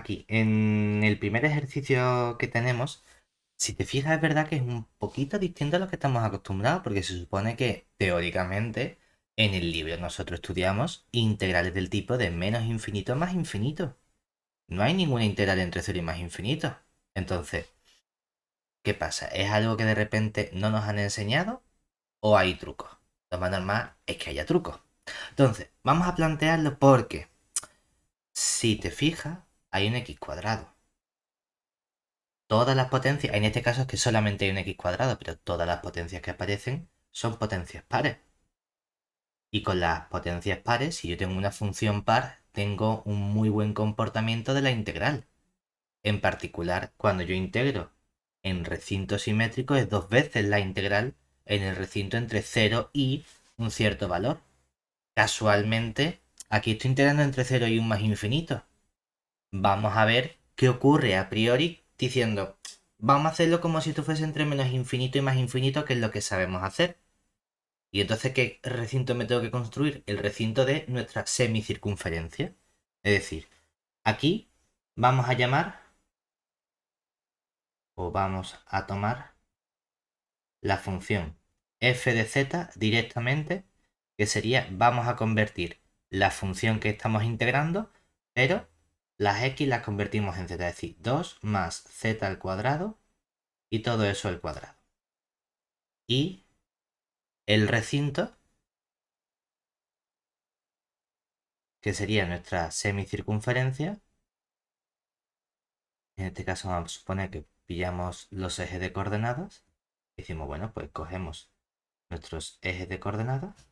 aquí, en el primer ejercicio que tenemos, si te fijas, es verdad que es un poquito distinto a lo que estamos acostumbrados, porque se supone que, teóricamente, en el libro nosotros estudiamos integrales del tipo de menos infinito más infinito. No hay ninguna integral entre cero y más infinito. Entonces, ¿qué pasa? ¿Es algo que de repente no nos han enseñado o hay trucos? Lo más normal es que haya trucos. Entonces, vamos a plantearlo porque, si te fijas, hay un x cuadrado. Todas las potencias, en este caso es que solamente hay un x cuadrado, pero todas las potencias que aparecen son potencias pares. Y con las potencias pares, si yo tengo una función par, tengo un muy buen comportamiento de la integral. En particular, cuando yo integro en recinto simétrico es dos veces la integral en el recinto entre 0 y un cierto valor. Casualmente, aquí estoy integrando entre 0 y un más infinito. Vamos a ver qué ocurre a priori diciendo, vamos a hacerlo como si esto fuese entre menos infinito y más infinito, que es lo que sabemos hacer. Y entonces, ¿qué recinto me tengo que construir? El recinto de nuestra semicircunferencia. Es decir, aquí vamos a llamar o vamos a tomar la función f de z directamente, que sería, vamos a convertir la función que estamos integrando, pero las x las convertimos en z, es decir, 2 más z al cuadrado y todo eso al cuadrado. Y el recinto, que sería nuestra semicircunferencia, en este caso vamos a suponer que pillamos los ejes de coordenadas, y decimos, bueno, pues cogemos nuestros ejes de coordenadas,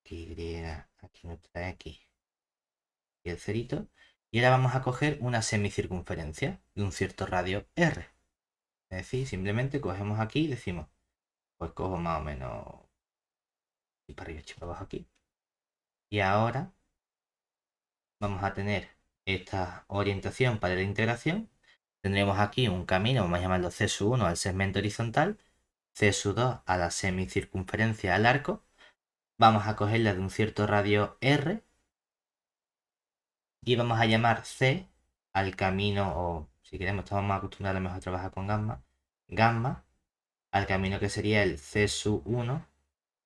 y aquí nuestra x y el cerito, y ahora vamos a coger una semicircunferencia de un cierto radio r. Es decir, simplemente cogemos aquí y decimos, pues cojo más o menos y para arriba y para abajo aquí. Y ahora vamos a tener esta orientación para la integración. Tendremos aquí un camino, vamos a llamarlo C1 al segmento horizontal, C2 a la semicircunferencia al arco. Vamos a cogerla de un cierto radio r y vamos a llamar C al camino, o si queremos, estamos más acostumbrados a lo mejor a trabajar con gamma, gamma al camino que sería el C sub 1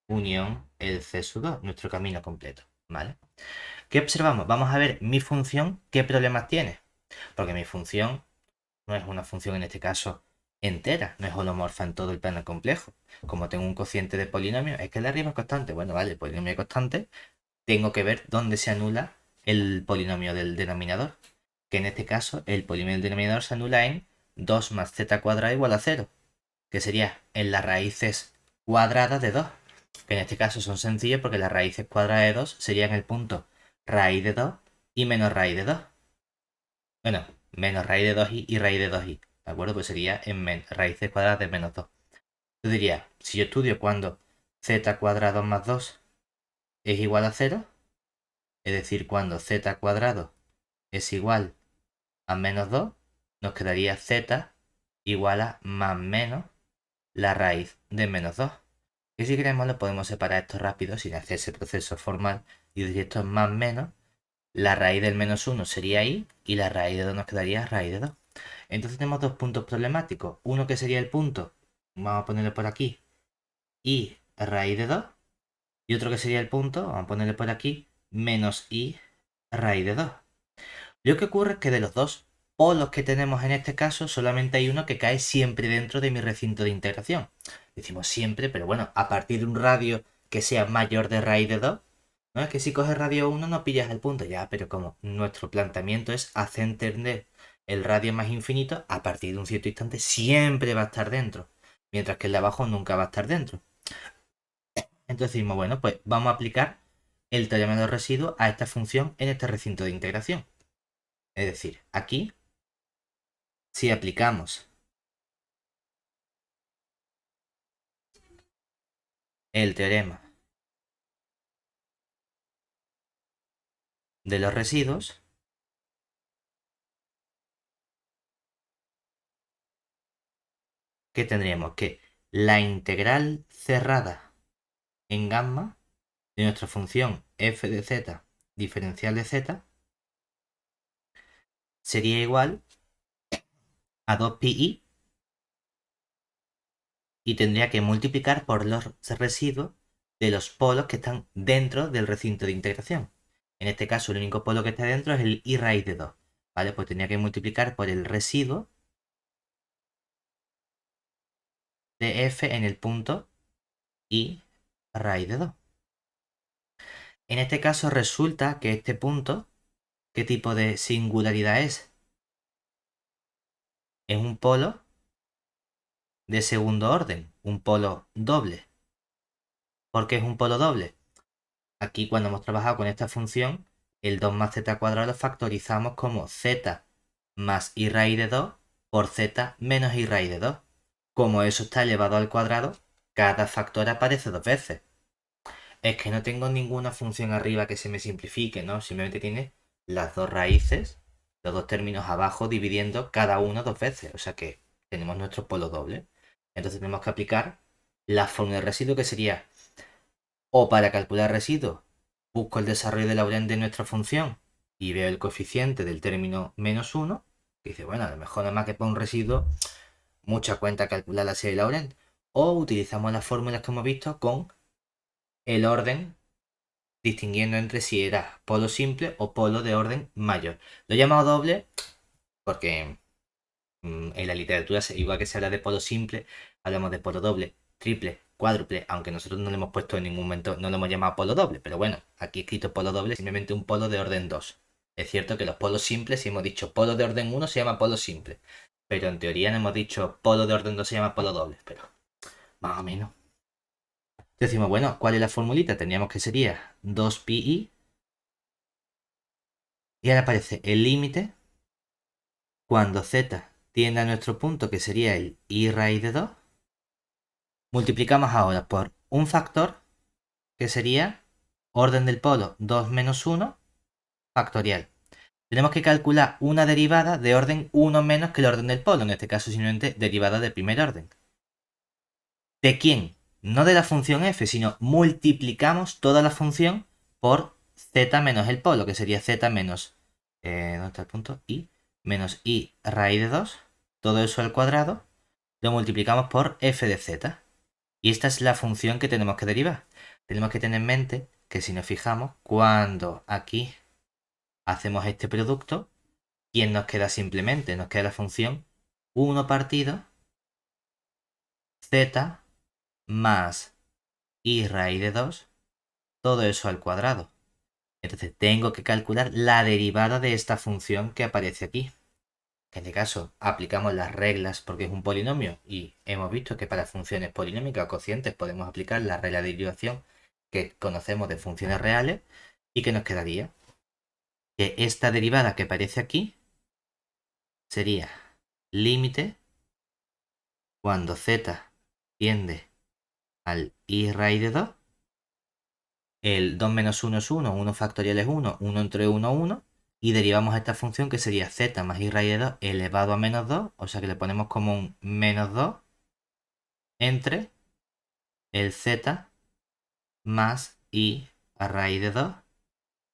unión el C sub 2, nuestro camino completo, ¿vale? ¿Qué observamos? Vamos a ver mi función, qué problemas tiene. Porque mi función no es una función en este caso entera, no es holomorfa en todo el plano complejo. Como tengo un cociente de polinomio, es que el de arriba es constante. Bueno, vale, el polinomio es constante, tengo que ver dónde se anula el polinomio del denominador. Que en este caso el polinomio del denominador se anula en 2 más z cuadrado igual a 0. Que sería en las raíces cuadradas de 2. Que en este caso son sencillos porque las raíces cuadradas de 2 serían el punto raíz de 2 y menos raíz de 2. Bueno, menos raíz de 2i y raíz de 2i. ¿De acuerdo? Pues sería en raíces cuadradas de menos 2. Yo diría, si yo estudio cuando z cuadrado más 2 es igual a 0, es decir, cuando z cuadrado es igual a menos 2, nos quedaría z igual a más menos la raíz de menos 2. Y si queremos lo podemos separar esto rápido sin hacer ese proceso formal y decir esto es más menos, la raíz del menos 1 sería i y la raíz de 2 nos quedaría raíz de 2. Entonces tenemos dos puntos problemáticos. Uno que sería el punto, vamos a ponerlo por aquí, i raíz de 2. Y otro que sería el punto, vamos a ponerle por aquí, menos i raíz de 2. Lo que ocurre es que de los dos polos que tenemos en este caso, solamente hay uno que cae siempre dentro de mi recinto de integración. Decimos siempre, pero bueno, a partir de un radio que sea mayor de raíz de 2, no es que si coges radio 1 no pillas el punto, ya, pero como nuestro planteamiento es hacer entender el radio más infinito, a partir de un cierto instante siempre va a estar dentro, mientras que el de abajo nunca va a estar dentro. Entonces decimos, bueno, pues vamos a aplicar el teorema de los residuos a esta función en este recinto de integración. Es decir, aquí, si aplicamos el teorema de los residuos, ¿qué tendríamos? Que la integral cerrada en gamma de nuestra función f de z diferencial de z sería igual a 2pi y tendría que multiplicar por los residuos de los polos que están dentro del recinto de integración. En este caso, el único polo que está dentro es el i raíz de 2. ¿Vale? Pues tendría que multiplicar por el residuo de f en el punto i raíz de 2. En este caso resulta que este punto, ¿qué tipo de singularidad es? Es un polo de segundo orden, un polo doble. ¿Por qué es un polo doble? Aquí cuando hemos trabajado con esta función, el 2 más z cuadrado lo factorizamos como z más i raíz de 2 por z menos i raíz de 2. Como eso está elevado al cuadrado, cada factor aparece 2 veces. Es que no tengo ninguna función arriba que se me simplifique, ¿no? Simplemente tiene las dos raíces, los dos términos abajo dividiendo cada uno 2 veces. O sea que tenemos nuestro polo doble. Entonces tenemos que aplicar la fórmula de residuo que sería o para calcular residuo busco el desarrollo de Laurent de nuestra función y veo el coeficiente del término -1, que dice, bueno, a lo mejor nada más que para un residuo, mucha cuenta calcular la serie de Laurent. O utilizamos las fórmulas que hemos visto con el orden, distinguiendo entre si era polo simple o polo de orden mayor. Lo he llamado doble porque en la literatura, igual que se habla de polo simple, hablamos de polo doble, triple, cuádruple, aunque nosotros no le hemos puesto en ningún momento, no lo hemos llamado polo doble, pero bueno, aquí escrito polo doble, simplemente un polo de orden 2. Es cierto que los polos simples, si hemos dicho polo de orden 1, se llama polo simple, pero en teoría no hemos dicho polo de orden 2 se llama polo doble, pero más o menos. Decimos, bueno, ¿cuál es la formulita? Teníamos que sería 2pi y ahora aparece el límite cuando z tiende a nuestro punto, que sería el i raíz de 2. Multiplicamos ahora por un factor que sería orden del polo 2 menos 1 factorial. Tenemos que calcular una derivada de orden 1 menos que el orden del polo, en este caso simplemente derivada de primer orden. ¿De quién? No de la función f, sino multiplicamos toda la función por z menos el polo, que sería z menos, ¿dónde está el punto? I, menos i raíz de 2, todo eso al cuadrado, lo multiplicamos por f de z. Y esta es la función que tenemos que derivar. Tenemos que tener en mente que si nos fijamos, cuando aquí hacemos este producto, ¿quién nos queda simplemente? Nos queda la función 1 partido z más i raíz de 2, todo eso al cuadrado. Entonces tengo que calcular la derivada de esta función que aparece aquí. En este caso aplicamos las reglas porque es un polinomio y hemos visto que para funciones polinómicas o cocientes podemos aplicar la regla de derivación que conocemos de funciones reales y que nos quedaría que esta derivada que aparece aquí sería límite cuando z tiende al i raíz de 2, el 2 menos 1 es 1, 1 factorial es 1, 1 entre 1, 1, y derivamos esta función que sería z más i raíz de 2 elevado a menos 2, o sea que le ponemos como un menos 2 entre el z más i a raíz de 2,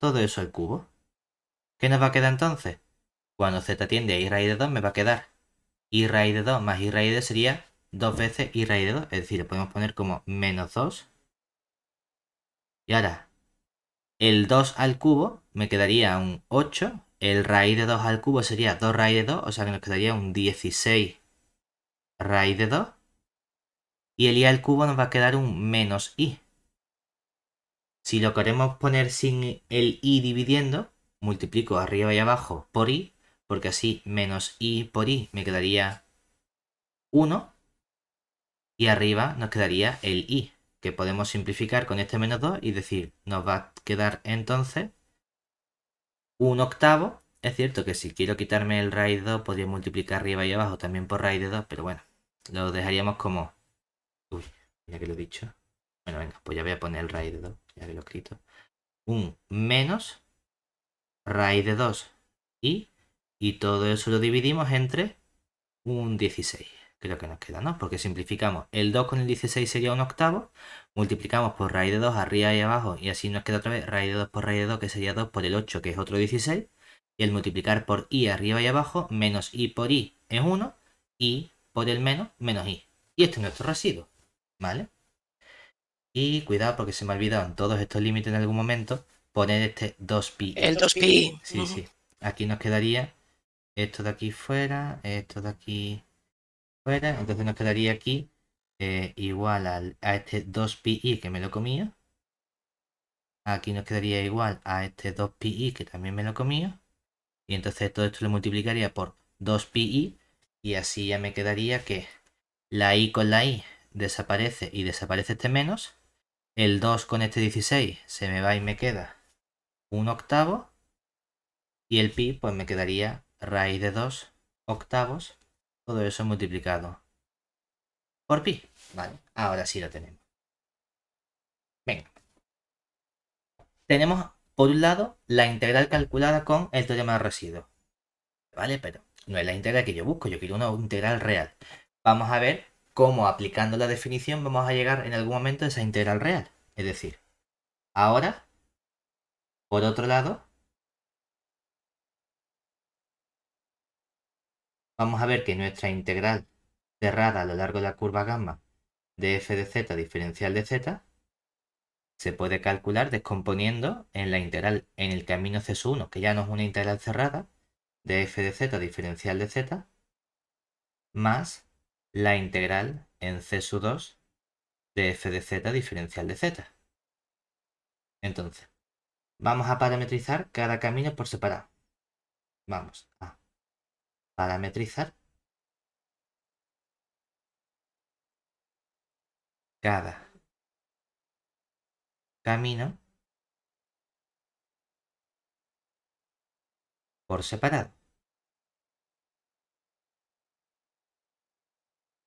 todo eso al cubo. ¿Qué nos va a quedar entonces? Cuando z tiende a i raíz de 2 me va a quedar i raíz de 2 más i raíz de 2 sería 2 veces i raíz de 2, es decir, lo podemos poner como menos 2. Y ahora, el 2 al cubo me quedaría un 8, el raíz de 2 al cubo sería 2 raíz de 2, o sea que nos quedaría un 16 raíz de 2. Y el i al cubo nos va a quedar un menos i. Si lo queremos poner sin el i dividiendo, multiplico arriba y abajo por i, porque así menos i por i me quedaría 1, y arriba nos quedaría el i, que podemos simplificar con este menos 2 y decir, nos va a quedar entonces un octavo. Es cierto que si quiero quitarme el raíz 2 podría multiplicar arriba y abajo también por raíz de 2, pero bueno, lo dejaríamos como... Uy, ya que lo he dicho. Bueno, venga, pues ya voy a poner el raíz de 2, ya que lo he escrito. Un menos raíz de 2 y todo eso lo dividimos entre un 16. Creo que nos queda, ¿no? Porque simplificamos el 2 con el 16 sería un octavo, multiplicamos por raíz de 2 arriba y abajo y así nos queda otra vez raíz de 2 por raíz de 2 que sería 2 por el 8 que es otro 16 Y el multiplicar por i arriba y abajo, menos i por i es 1, y por el menos i. Y este es nuestro residuo, ¿vale? Y cuidado porque se me ha olvidado en todos estos límites en algún momento poner este 2pi. El 2pi. Sí, sí. Aquí nos quedaría esto de aquí fuera, esto de aquí fuera. Entonces nos quedaría aquí igual a este 2pi que me lo comía. Aquí nos quedaría igual a este 2pi que también me lo comía. Y entonces todo esto lo multiplicaría por 2pi y así ya me quedaría que la i con la i desaparece y desaparece este menos. El 2 con este 16 se me va y me queda 1/8. Y el pi pues me quedaría raíz de 2/8. Todo eso multiplicado por pi. Vale, ahora sí lo tenemos. Venga. Tenemos por un lado la integral calculada con el teorema de residuos. ¿Vale? Pero no es la integral que yo busco, yo quiero una integral real. Vamos a ver cómo aplicando la definición vamos a llegar en algún momento a esa integral real. Es decir, ahora, por otro lado, vamos a ver que nuestra integral cerrada a lo largo de la curva gamma de f de z diferencial de z se puede calcular descomponiendo en la integral en el camino C1, que ya no es una integral cerrada, de f de z diferencial de z, más la integral en C2 de f de z diferencial de z. Entonces, vamos a parametrizar cada camino por separado. Vamos a parametrizar cada camino por separado.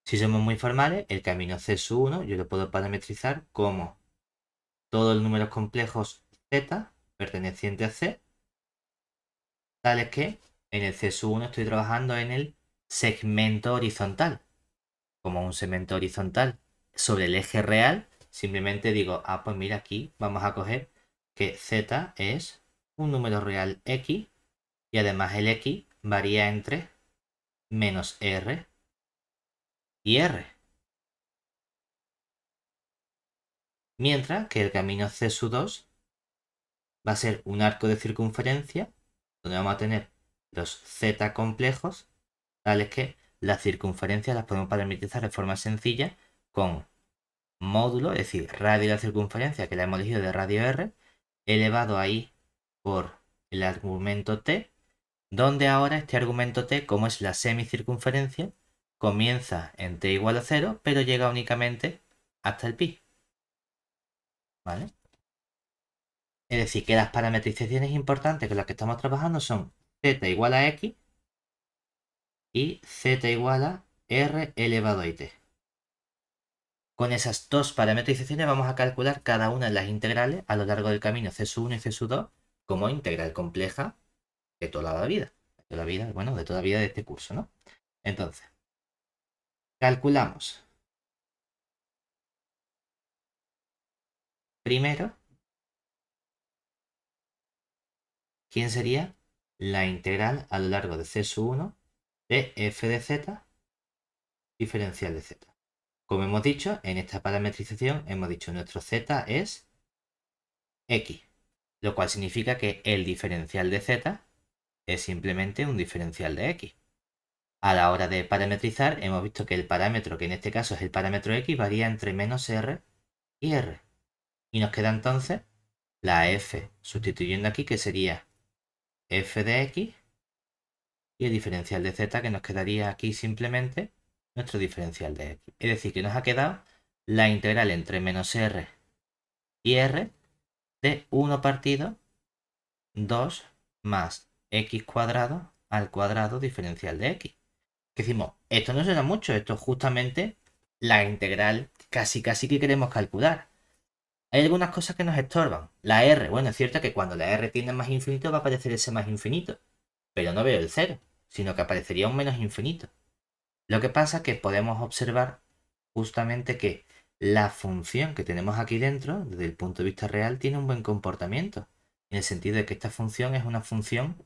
Si somos muy formales, el camino C1 yo lo puedo parametrizar como todos los números complejos z pertenecientes a C, tales que en el C1 estoy trabajando en el segmento horizontal. Como un segmento horizontal sobre el eje real, simplemente digo, pues mira, aquí vamos a coger que z es un número real x y además el x varía entre menos r y r. Mientras que el camino C2 va a ser un arco de circunferencia donde vamos a tener los z complejos, tales que las circunferencias las podemos parametrizar de forma sencilla con módulo, es decir, radio de la circunferencia que la hemos elegido de radio r, elevado a i por el argumento t, donde ahora este argumento t, como es la semicircunferencia, comienza en t igual a 0, pero llega únicamente hasta el pi. ¿Vale? Es decir, que las parametrizaciones importantes con las que estamos trabajando son z igual a x y z igual a r elevado a t. Con esas dos parametrizaciones vamos a calcular cada una de las integrales a lo largo del camino C1 y C2 como integral compleja de toda la vida. De toda la vida, bueno, de toda la vida de este curso, ¿no? Entonces, calculamos primero quién sería la integral a lo largo de C1 de f de z diferencial de z. Como hemos dicho, en esta parametrización hemos dicho nuestro z es x, lo cual significa que el diferencial de z es simplemente un diferencial de x. A la hora de parametrizar, hemos visto que el parámetro, que en este caso es el parámetro x, varía entre menos r y r. Y nos queda entonces la f sustituyendo aquí, que sería f de x, y el diferencial de z, que nos quedaría aquí simplemente nuestro diferencial de x. Es decir, que nos ha quedado la integral entre menos r y r de 1 partido 2 más x cuadrado al cuadrado diferencial de x. Que decimos, esto no suena mucho, esto es justamente la integral casi que queremos calcular. Hay algunas cosas que nos estorban. La r, bueno, es cierto que cuando la r tiende a más infinito va a aparecer ese más infinito, pero no veo el cero, sino que aparecería un menos infinito. Lo que pasa es que podemos observar justamente que la función que tenemos aquí dentro, desde el punto de vista real, tiene un buen comportamiento, en el sentido de que esta función es una función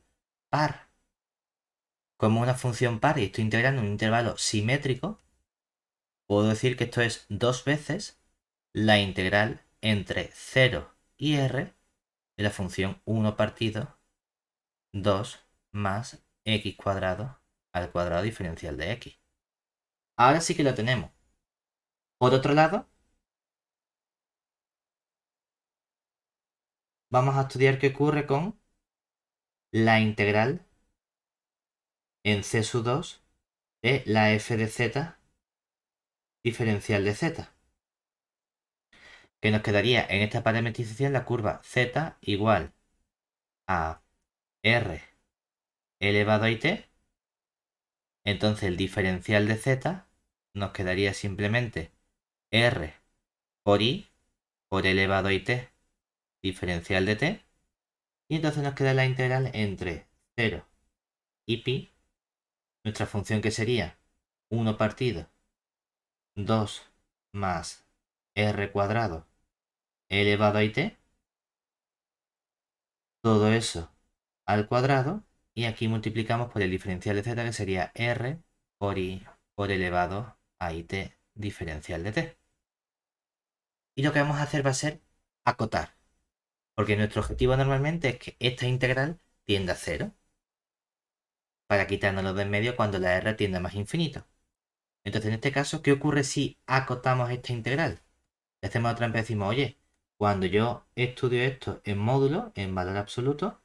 par. Como una función par y estoy integrando un intervalo simétrico, puedo decir que esto es 2 veces la integral entre 0 y r de la función 1 partido 2 más x cuadrado al cuadrado diferencial de x. Ahora sí que lo tenemos. Por otro lado, vamos a estudiar qué ocurre con la integral en c2 de la f de z diferencial de z. Que nos quedaría en esta parametrización la curva z igual a r elevado a t. Entonces el diferencial de z nos quedaría simplemente r por i por elevado a t diferencial de t. Y entonces nos queda la integral entre 0 y pi, nuestra función que sería 1 partido 2 más r cuadrado elevado a t. Todo eso al cuadrado. Y aquí multiplicamos por el diferencial de z que sería r por i por elevado a t diferencial de t. Y lo que vamos a hacer va a ser acotar. Porque nuestro objetivo normalmente es que esta integral tienda a 0. Para quitárnoslo de en medio cuando la r tiende a más infinito. Entonces, en este caso, ¿qué ocurre si acotamos esta integral? Le hacemos otra vez y decimos, oye, cuando yo estudio esto en módulo, en valor absoluto,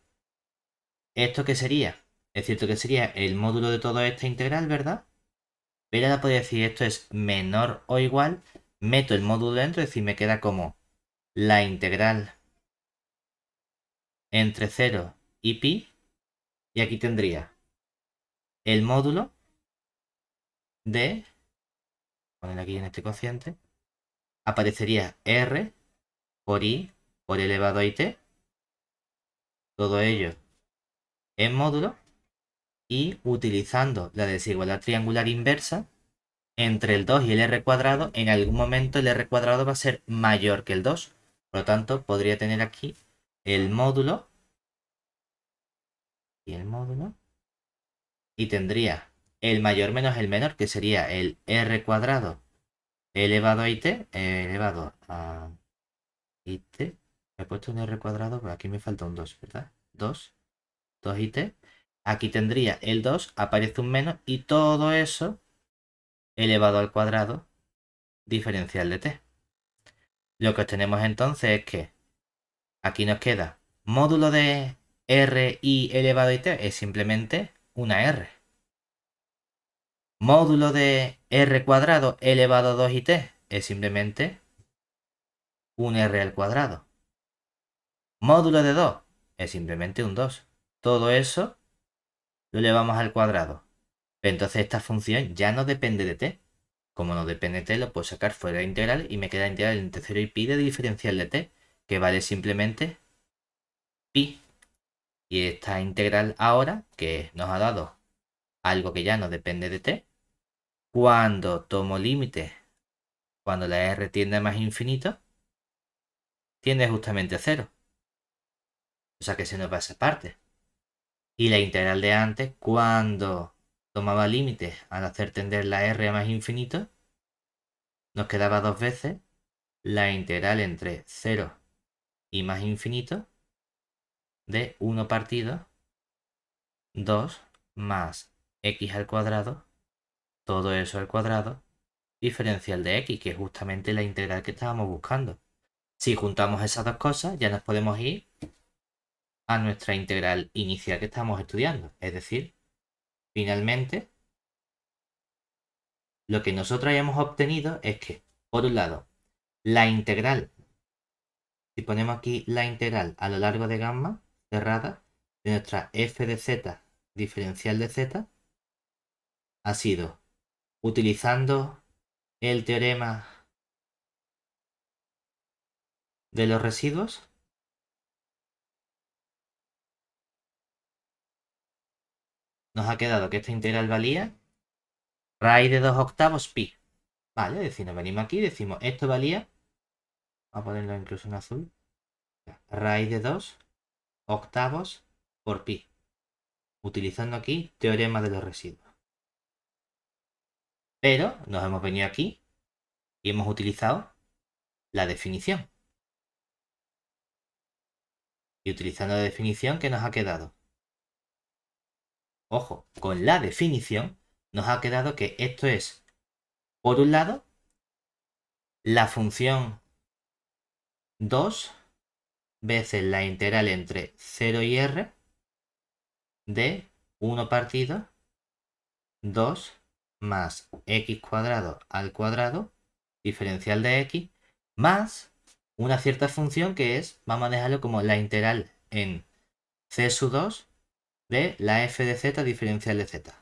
¿esto qué sería? Es cierto que sería el módulo de toda esta integral, ¿verdad? Pero ahora podría decir esto es menor o igual, meto el módulo dentro, es decir, me queda como la integral entre 0 y pi, y aquí tendría el módulo de, poner aquí en este cociente, aparecería r por i por elevado a t, todo ello en módulo, y utilizando la desigualdad triangular inversa entre el 2 y el r cuadrado, en algún momento el r cuadrado va a ser mayor que el 2. Por lo tanto, podría tener aquí el módulo y el módulo, y tendría el mayor menos el menor, que sería el r cuadrado elevado a t, elevado a t. Me he puesto un r cuadrado, pero aquí me falta un 2, ¿verdad? 2 t. Aquí tendría el 2, aparece un menos, y todo eso elevado al cuadrado diferencial de t. Lo que obtenemos entonces es que aquí nos queda módulo de r i elevado a t, es simplemente una r. Módulo de r cuadrado elevado a 2t es simplemente un r al cuadrado. Módulo de 2 es simplemente un 2. Todo eso lo elevamos al cuadrado. Entonces esta función ya no depende de t. Como no depende de t, lo puedo sacar fuera de integral y me queda integral entre 0 y pi de diferencial de t, que vale simplemente pi. Y esta integral ahora, que nos ha dado algo que ya no depende de t, cuando tomo límite, cuando la r tiende a más infinito, tiende justamente a 0. O sea que se nos va esa parte. Y la integral de antes, cuando tomaba límite al hacer tender la r a más infinito, nos quedaba 2 veces la integral entre 0 y más infinito de 1 partido 2 más x al cuadrado, todo eso al cuadrado, diferencial de x, que es justamente la integral que estábamos buscando. Si juntamos esas dos cosas, ya nos podemos ir a nuestra integral inicial que estamos estudiando. Es decir, finalmente, lo que nosotros hayamos obtenido es que, por un lado, la integral, si ponemos aquí la integral a lo largo de gamma cerrada de nuestra f de z diferencial de z, ha sido utilizando el teorema de los residuos, nos ha quedado que esta integral valía raíz de 2 octavos pi. Vale, es decir, nos venimos aquí y decimos, esto valía, vamos a ponerlo incluso en azul, raíz de 2 octavos por pi. utilizando aquí teorema de los residuos. Pero nos hemos venido aquí y hemos utilizado la definición. Y utilizando la definición, ¿qué nos ha quedado? Ojo, con la definición nos ha quedado que esto es, por un lado, la función 2 veces la integral entre 0 y r de 1 partido 2 más x cuadrado al cuadrado diferencial de x más una cierta función que es, vamos a dejarlo como la integral en c sub 2 de la f de z diferencial de z.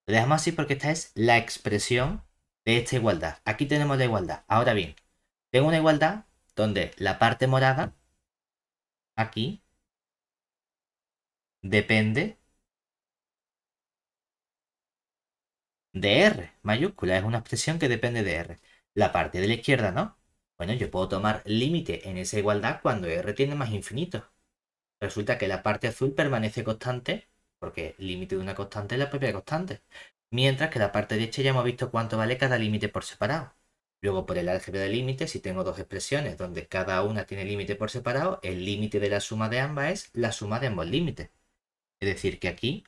Lo dejamos así porque esta es la expresión de esta igualdad. Aquí tenemos la igualdad. Ahora bien, tengo una igualdad donde la parte morada aquí depende de R mayúscula. Es una expresión que depende de R. La parte de la izquierda no. Bueno, yo puedo tomar límite en esa igualdad cuando R tiene más infinito. Resulta que la parte azul permanece constante porque el límite de una constante es la propia constante. Mientras que la parte derecha ya hemos visto cuánto vale cada límite por separado. Luego por el álgebra de límites, si tengo dos expresiones donde cada una tiene límite por separado, el límite de la suma de ambas es la suma de ambos límites. Es decir, que aquí,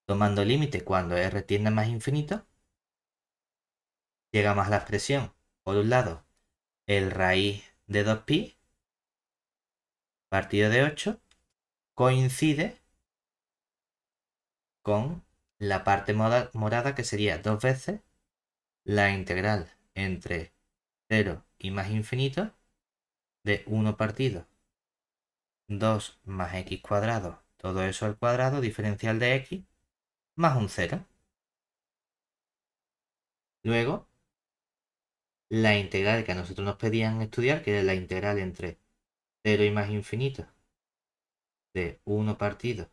tomando límite cuando R tiende a más infinito, llegamos a la expresión, por un lado, el raíz de 2pi partido de 8 coincide con la parte morada que sería 2 veces la integral entre 0 y más infinito de 1 partido 2 más x cuadrado, todo eso al cuadrado, diferencial de x, más un 0. Luego, la integral que a nosotros nos pedían estudiar, que era la integral entre 0 y más infinito de 1 partido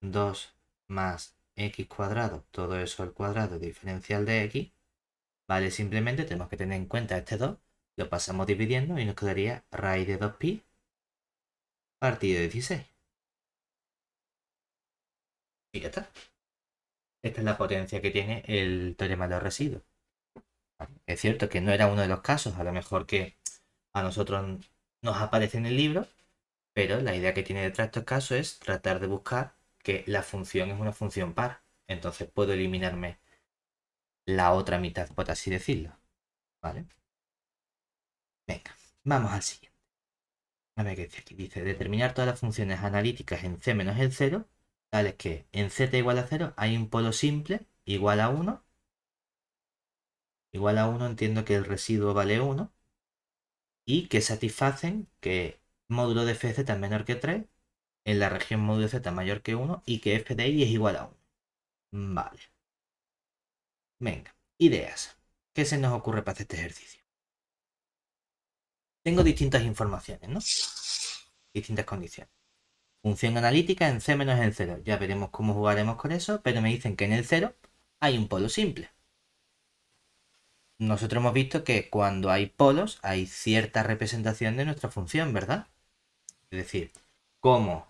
2 más x cuadrado, todo eso al cuadrado, diferencial de x, vale, simplemente tenemos que tener en cuenta este 2, lo pasamos dividiendo y nos quedaría raíz de 2pi partido de 16. Y ya está. Esta es la potencia que tiene el teorema de los residuos. Es cierto que no era uno de los casos, a lo mejor que a nosotros nos aparece en el libro, pero la idea que tiene detrás de estos casos es tratar de buscar que la función es una función par. Entonces puedo eliminarme la otra mitad, por así decirlo. ¿Vale? Venga, vamos al siguiente. A ver qué dice aquí. Dice, determinar todas las funciones analíticas en c menos el 0, tales que en z igual a 0 hay un polo simple igual a 1. Igual a 1 entiendo que el residuo vale 1. Y que satisfacen que módulo de fz es menor que 3 en la región módulo z mayor que 1 y que f de y es igual a 1. Vale. Venga, ideas. ¿Qué se nos ocurre para hacer este ejercicio? Tengo distintas informaciones, ¿no? Distintas condiciones. Función analítica en c menos en 0. Ya veremos cómo jugaremos con eso, pero me dicen que en el 0 hay un polo simple. Nosotros hemos visto que cuando hay polos hay cierta representación de nuestra función, ¿verdad? Es decir, como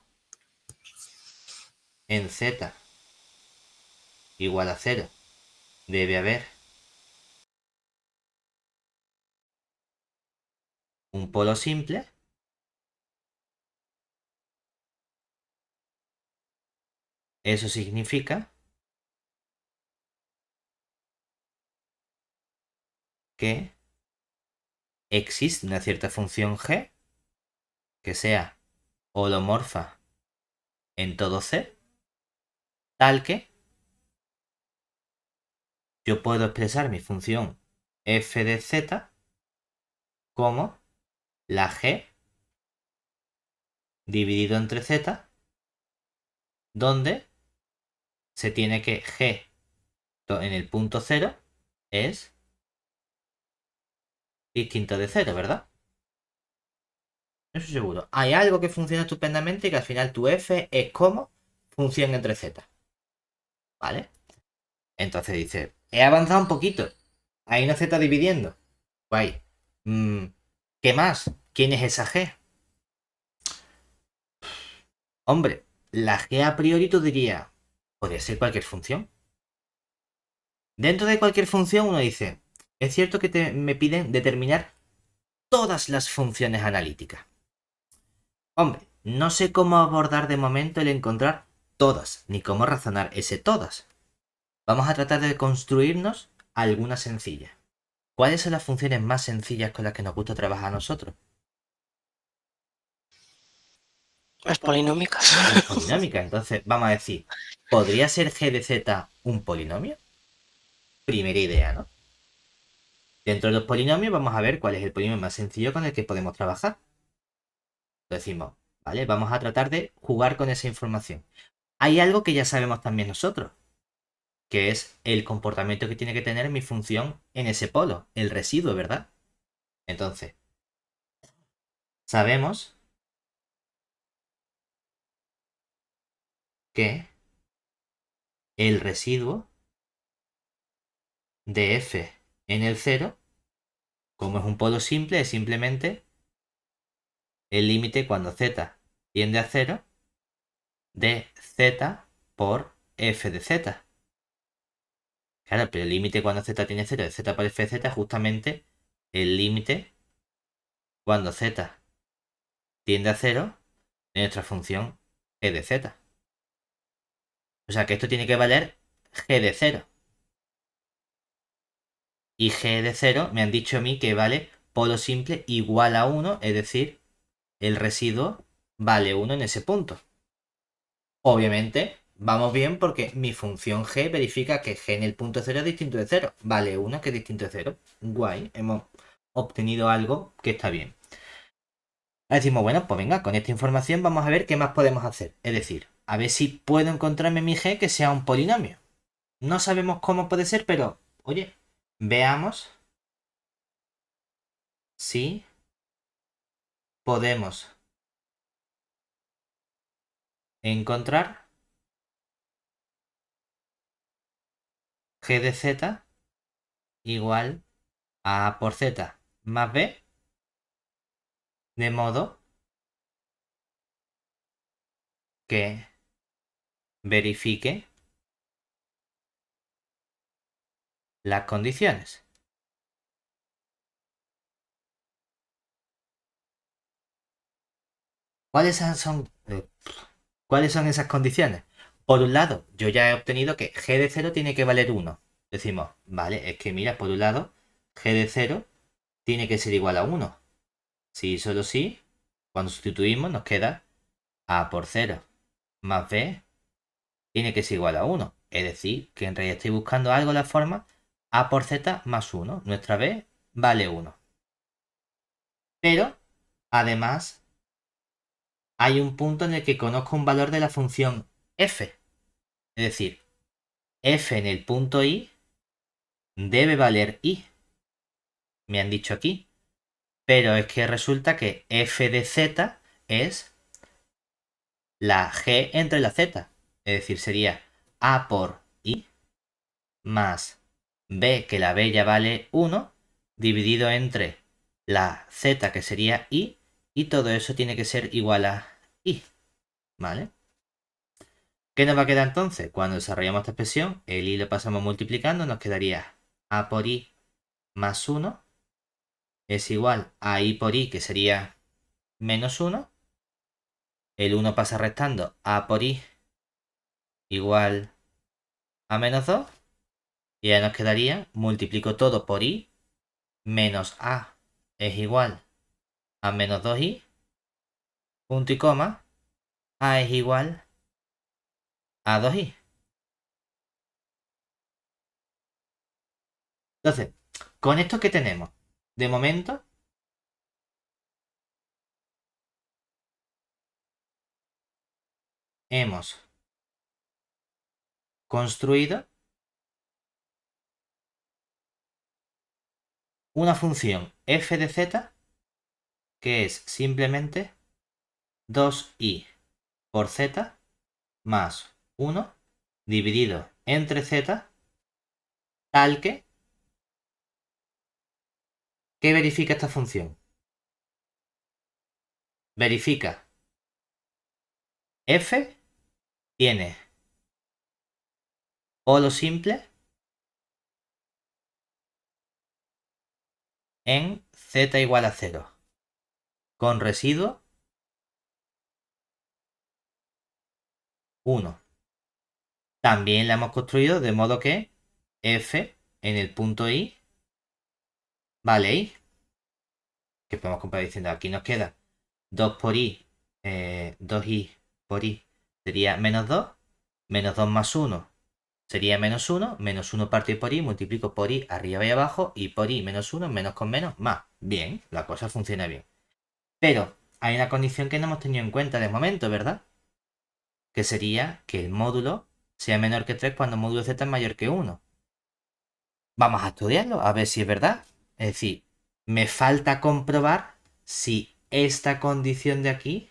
en z igual a 0 debe haber un polo simple, eso significa que existe una cierta función g que sea holomorfa en todo C, tal que yo puedo expresar mi función f de z como la g dividido entre z, donde se tiene que g en el punto 0 es distinto de 0, ¿verdad? Eso seguro. Hay algo que funciona estupendamente y que al final tu f es como función entre z. ¿Vale? Entonces dice, he avanzado un poquito. Ahí no se está dividiendo. Guay. ¿Qué más? ¿Quién es esa G? Hombre, la g a priori tú dirías, podría ser cualquier función. Dentro de cualquier función uno dice, es cierto que me piden determinar todas las funciones analíticas. Hombre, no sé cómo abordar de momento el encontrar todas, ni cómo razonar ese todas. Vamos a tratar de construirnos alguna sencilla. ¿Cuáles son las funciones más sencillas con las que nos gusta trabajar a nosotros? Las polinómicas. Las polinómicas. Entonces, vamos a decir, ¿podría ser g de z un polinomio? Primera idea, ¿no? Dentro de los polinomios vamos a ver cuál es el polinomio más sencillo con el que podemos trabajar. Decimos, ¿vale? Vamos a tratar de jugar con esa información. Hay algo que ya sabemos también nosotros, que es el comportamiento que tiene que tener mi función en ese polo, el residuo, ¿verdad? Entonces, sabemos que el residuo de f en el 0, como es un polo simple, es simplemente el límite cuando z tiende a 0 de z por f de z. Claro, pero el límite cuando z tiene 0 de z por f de z es justamente el límite cuando z tiende a 0 de nuestra función g de z. O sea que esto tiene que valer g de 0. Y g de 0 me han dicho a mí que vale polo simple igual a 1, es decir, el residuo vale 1 en ese punto. Obviamente, vamos bien porque mi función g verifica que g en el punto 0 es distinto de 0. Vale 1 que es distinto de 0. Guay, hemos obtenido algo que está bien. Decimos, bueno, pues venga, con esta información vamos a ver qué más podemos hacer. Es decir, a ver si puedo encontrarme mi g que sea un polinomio. No sabemos cómo puede ser, pero, oye, veamos si podemos encontrar g de z igual a A por z más b, de modo que verifique las condiciones. ¿Cuáles son, ¿cuáles son esas condiciones? Por un lado, yo ya he obtenido que g de 0 tiene que valer 1. Decimos, vale, es que mira, por un lado, g de 0 tiene que ser igual a 1. Si solo sí, cuando sustituimos nos queda a por 0 más b tiene que ser igual a 1. Es decir, que en realidad estoy buscando algo en la forma a por z más 1. Nuestra b vale 1. Pero, además, hay un punto en el que conozco un valor de la función f. Es decir, f en el punto i debe valer i. Me han dicho aquí. Pero es que resulta que f de z es la g entre la z. Es decir, sería a por i más b, que la b ya vale 1, dividido entre la z, que sería i, y todo eso tiene que ser igual a i. ¿Vale? ¿Qué nos va a quedar entonces? Cuando desarrollamos esta expresión, el i lo pasamos multiplicando, nos quedaría a por i más 1 es igual a i por i, que sería menos 1. El 1 pasa restando, a por i igual a menos 2. Y ya nos quedaría, multiplico todo por i, menos a es igual a menos 2i, punto y coma, a es igual a 2i. Entonces, ¿con esto qué tenemos? De momento, hemos construido una función f de z que es simplemente 2i por z más 1 dividido entre z, tal que, ¿qué verifica esta función? Verifica F tiene polo simple en z igual a 0, con residuo 1. También la hemos construido de modo que F en el punto I vale I. Que podemos comparar diciendo aquí nos queda 2 por I, 2I por I sería menos 2 más 1 sería menos 1 partido por I, multiplico por I arriba y abajo, y por I menos 1, menos con menos, más. Bien, la cosa funciona bien. Pero hay una condición que no hemos tenido en cuenta de momento, ¿verdad? Que sería que el módulo sea menor que 3 cuando el módulo z es mayor que 1. Vamos a estudiarlo, a ver si es verdad. Es decir, me falta comprobar si esta condición de aquí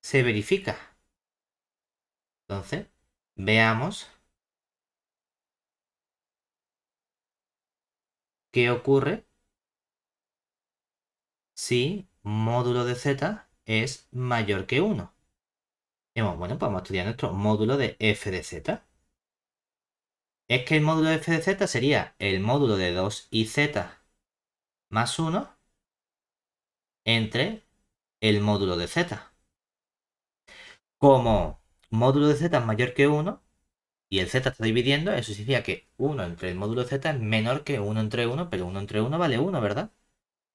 se verifica. Entonces, veamos qué ocurre si módulo de z es mayor que 1. Bueno, pues vamos a estudiar nuestro módulo de f de z. Es que el módulo de f de z sería el módulo de 2iz más 1 entre el módulo de z. Como módulo de z es mayor que 1 y el z está dividiendo, eso significa que 1 entre el módulo de z es menor que 1 entre 1, pero 1 entre 1 vale 1, ¿verdad?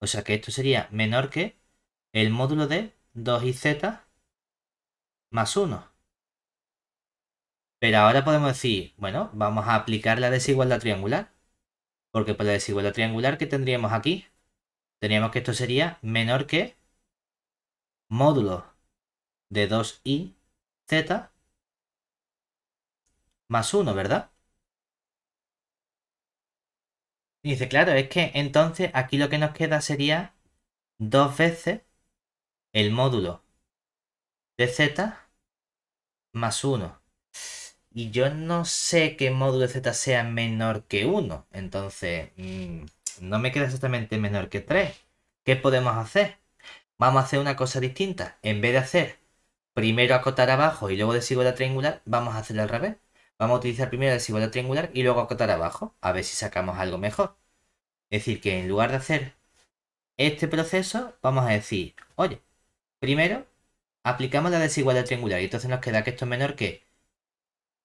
O sea que esto sería menor que el módulo de 2iz más 1. Pero ahora podemos decir, bueno, vamos a aplicar la desigualdad triangular. Porque por la desigualdad triangular, ¿qué tendríamos aquí? Tendríamos que esto sería menor que módulo de 2i z más 1, ¿verdad? Y dice, claro, es que entonces aquí lo que nos queda sería 2 veces el módulo de z más 1. Y yo no sé que módulo de z sea menor que 1. Entonces, no me queda exactamente menor que 3. ¿Qué podemos hacer? Vamos a hacer una cosa distinta. En vez de hacer primero acotar abajo y luego desigualdad triangular, vamos a hacerlo al revés. Vamos a utilizar primero desigualdad triangular y luego acotar abajo. A ver si sacamos algo mejor. Es decir, que en lugar de hacer este proceso, vamos a decir, oye, primero aplicamos la desigualdad triangular y entonces nos queda que esto es menor que,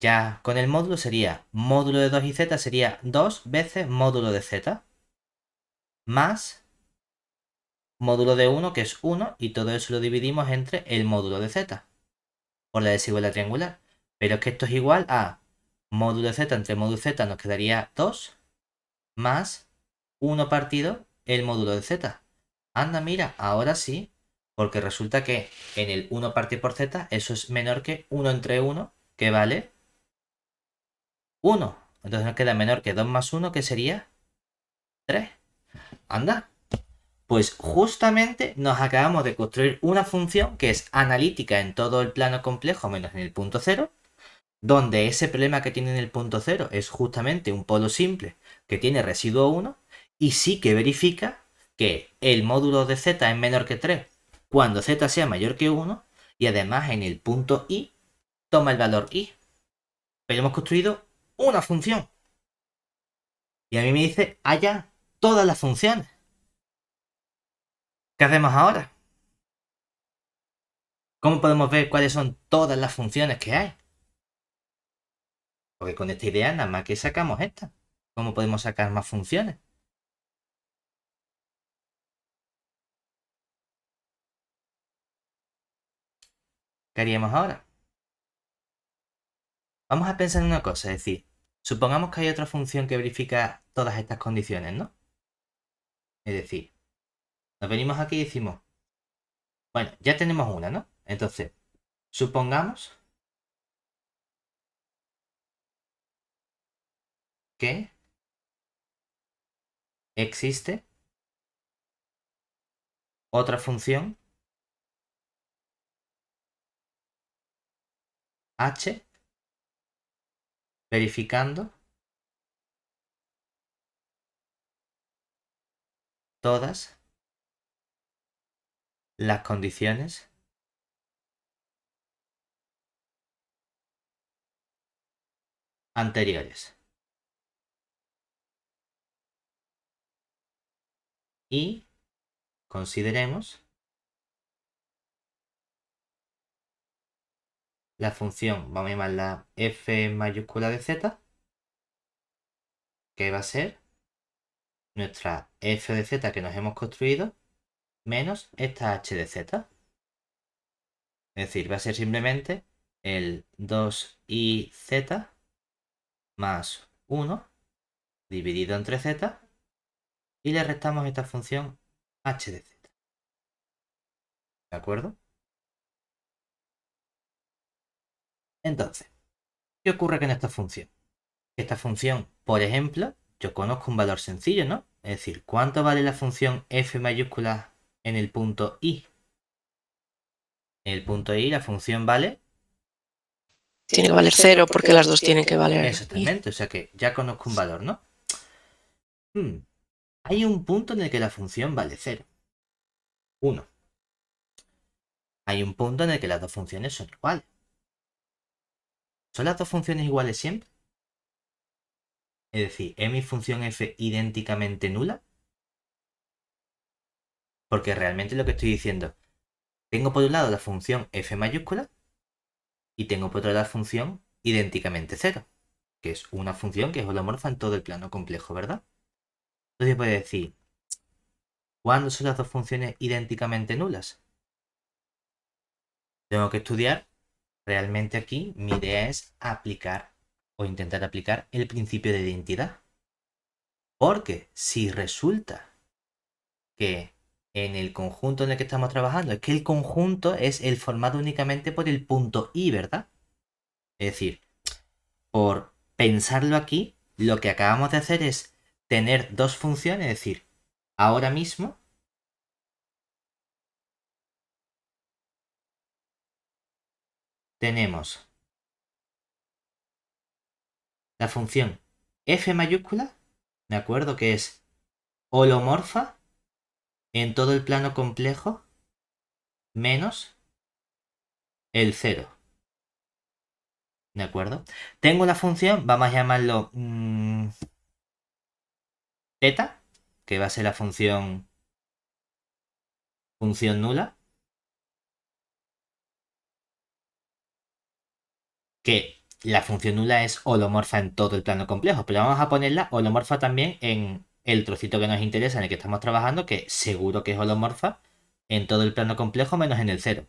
ya con el módulo sería, módulo de 2 y z sería 2 veces módulo de z más módulo de 1 que es 1 y todo eso lo dividimos entre el módulo de z por la desigualdad triangular. Pero es que esto es igual a módulo de z entre módulo de z nos quedaría 2 más 1 partido el módulo de z. Anda, mira, ahora sí, porque resulta que en el 1 partido por z eso es menor que 1 entre 1, que vale 1. Entonces nos queda menor que 2 más 1, que sería 3. Anda. Pues justamente nos acabamos de construir una función que es analítica en todo el plano complejo menos en el punto cero, donde ese problema que tiene en el punto cero es justamente un polo simple que tiene residuo 1 y sí que verifica que el módulo de z es menor que 3 cuando z sea mayor que 1 y además en el punto i toma el valor i. Pero hemos construido una función y a mí me dice haya todas las funciones. ¿Qué hacemos ahora? ¿Cómo podemos ver cuáles son todas las funciones que hay? Porque con esta idea nada más que sacamos esta. ¿Cómo podemos sacar más funciones? ¿Qué haríamos ahora? Vamos a pensar en una cosa, es decir, supongamos que hay otra función que verifica todas estas condiciones, ¿no? Es decir, nos venimos aquí y decimos, bueno, ya tenemos una, ¿no? Entonces, supongamos que existe otra función h verificando todas las condiciones anteriores. Y consideremos la función, vamos a llamarla f mayúscula de z, que va a ser nuestra f de z que nos hemos construido menos esta h de z. Es decir, va a ser simplemente el 2iz más 1 dividido entre z y le restamos esta función h de z. ¿De acuerdo? Entonces, ¿qué ocurre con esta función? Esta función, por ejemplo, yo conozco un valor sencillo, ¿no? Es decir, ¿cuánto vale la función f mayúscula en el punto i? En el punto i la función vale... Tiene que valer 0 porque las dos tienen que valer. Exactamente, o sea que ya conozco un valor, ¿no? Hay un punto en el que la función vale 0. 1. Hay un punto en el que las dos funciones son iguales. ¿Son las dos funciones iguales siempre? Es decir, ¿es mi función f idénticamente nula? Porque realmente lo que estoy diciendo, tengo por un lado la función f mayúscula y tengo por otro lado la función idénticamente 0, que es una función que es holomorfa en todo el plano complejo, ¿verdad? Entonces puedo decir, ¿cuándo son las dos funciones idénticamente nulas? Tengo que estudiar. Realmente aquí mi idea es aplicar o intentar aplicar el principio de identidad. Porque si resulta que en el conjunto en el que estamos trabajando es que el conjunto es el formado únicamente por el punto i, ¿verdad? Es decir, por pensarlo aquí, lo que acabamos de hacer es tener dos funciones, es decir, ahora mismo tenemos la función f mayúscula, ¿de acuerdo? Que es holomorfa en todo el plano complejo menos el 0. ¿De acuerdo? Tengo la función, vamos a llamarlo θ, que va a ser la función nula, que la función nula es holomorfa en todo el plano complejo, pero vamos a ponerla holomorfa también en el trocito que nos interesa, en el que estamos trabajando, que seguro que es holomorfa en todo el plano complejo menos en el 0.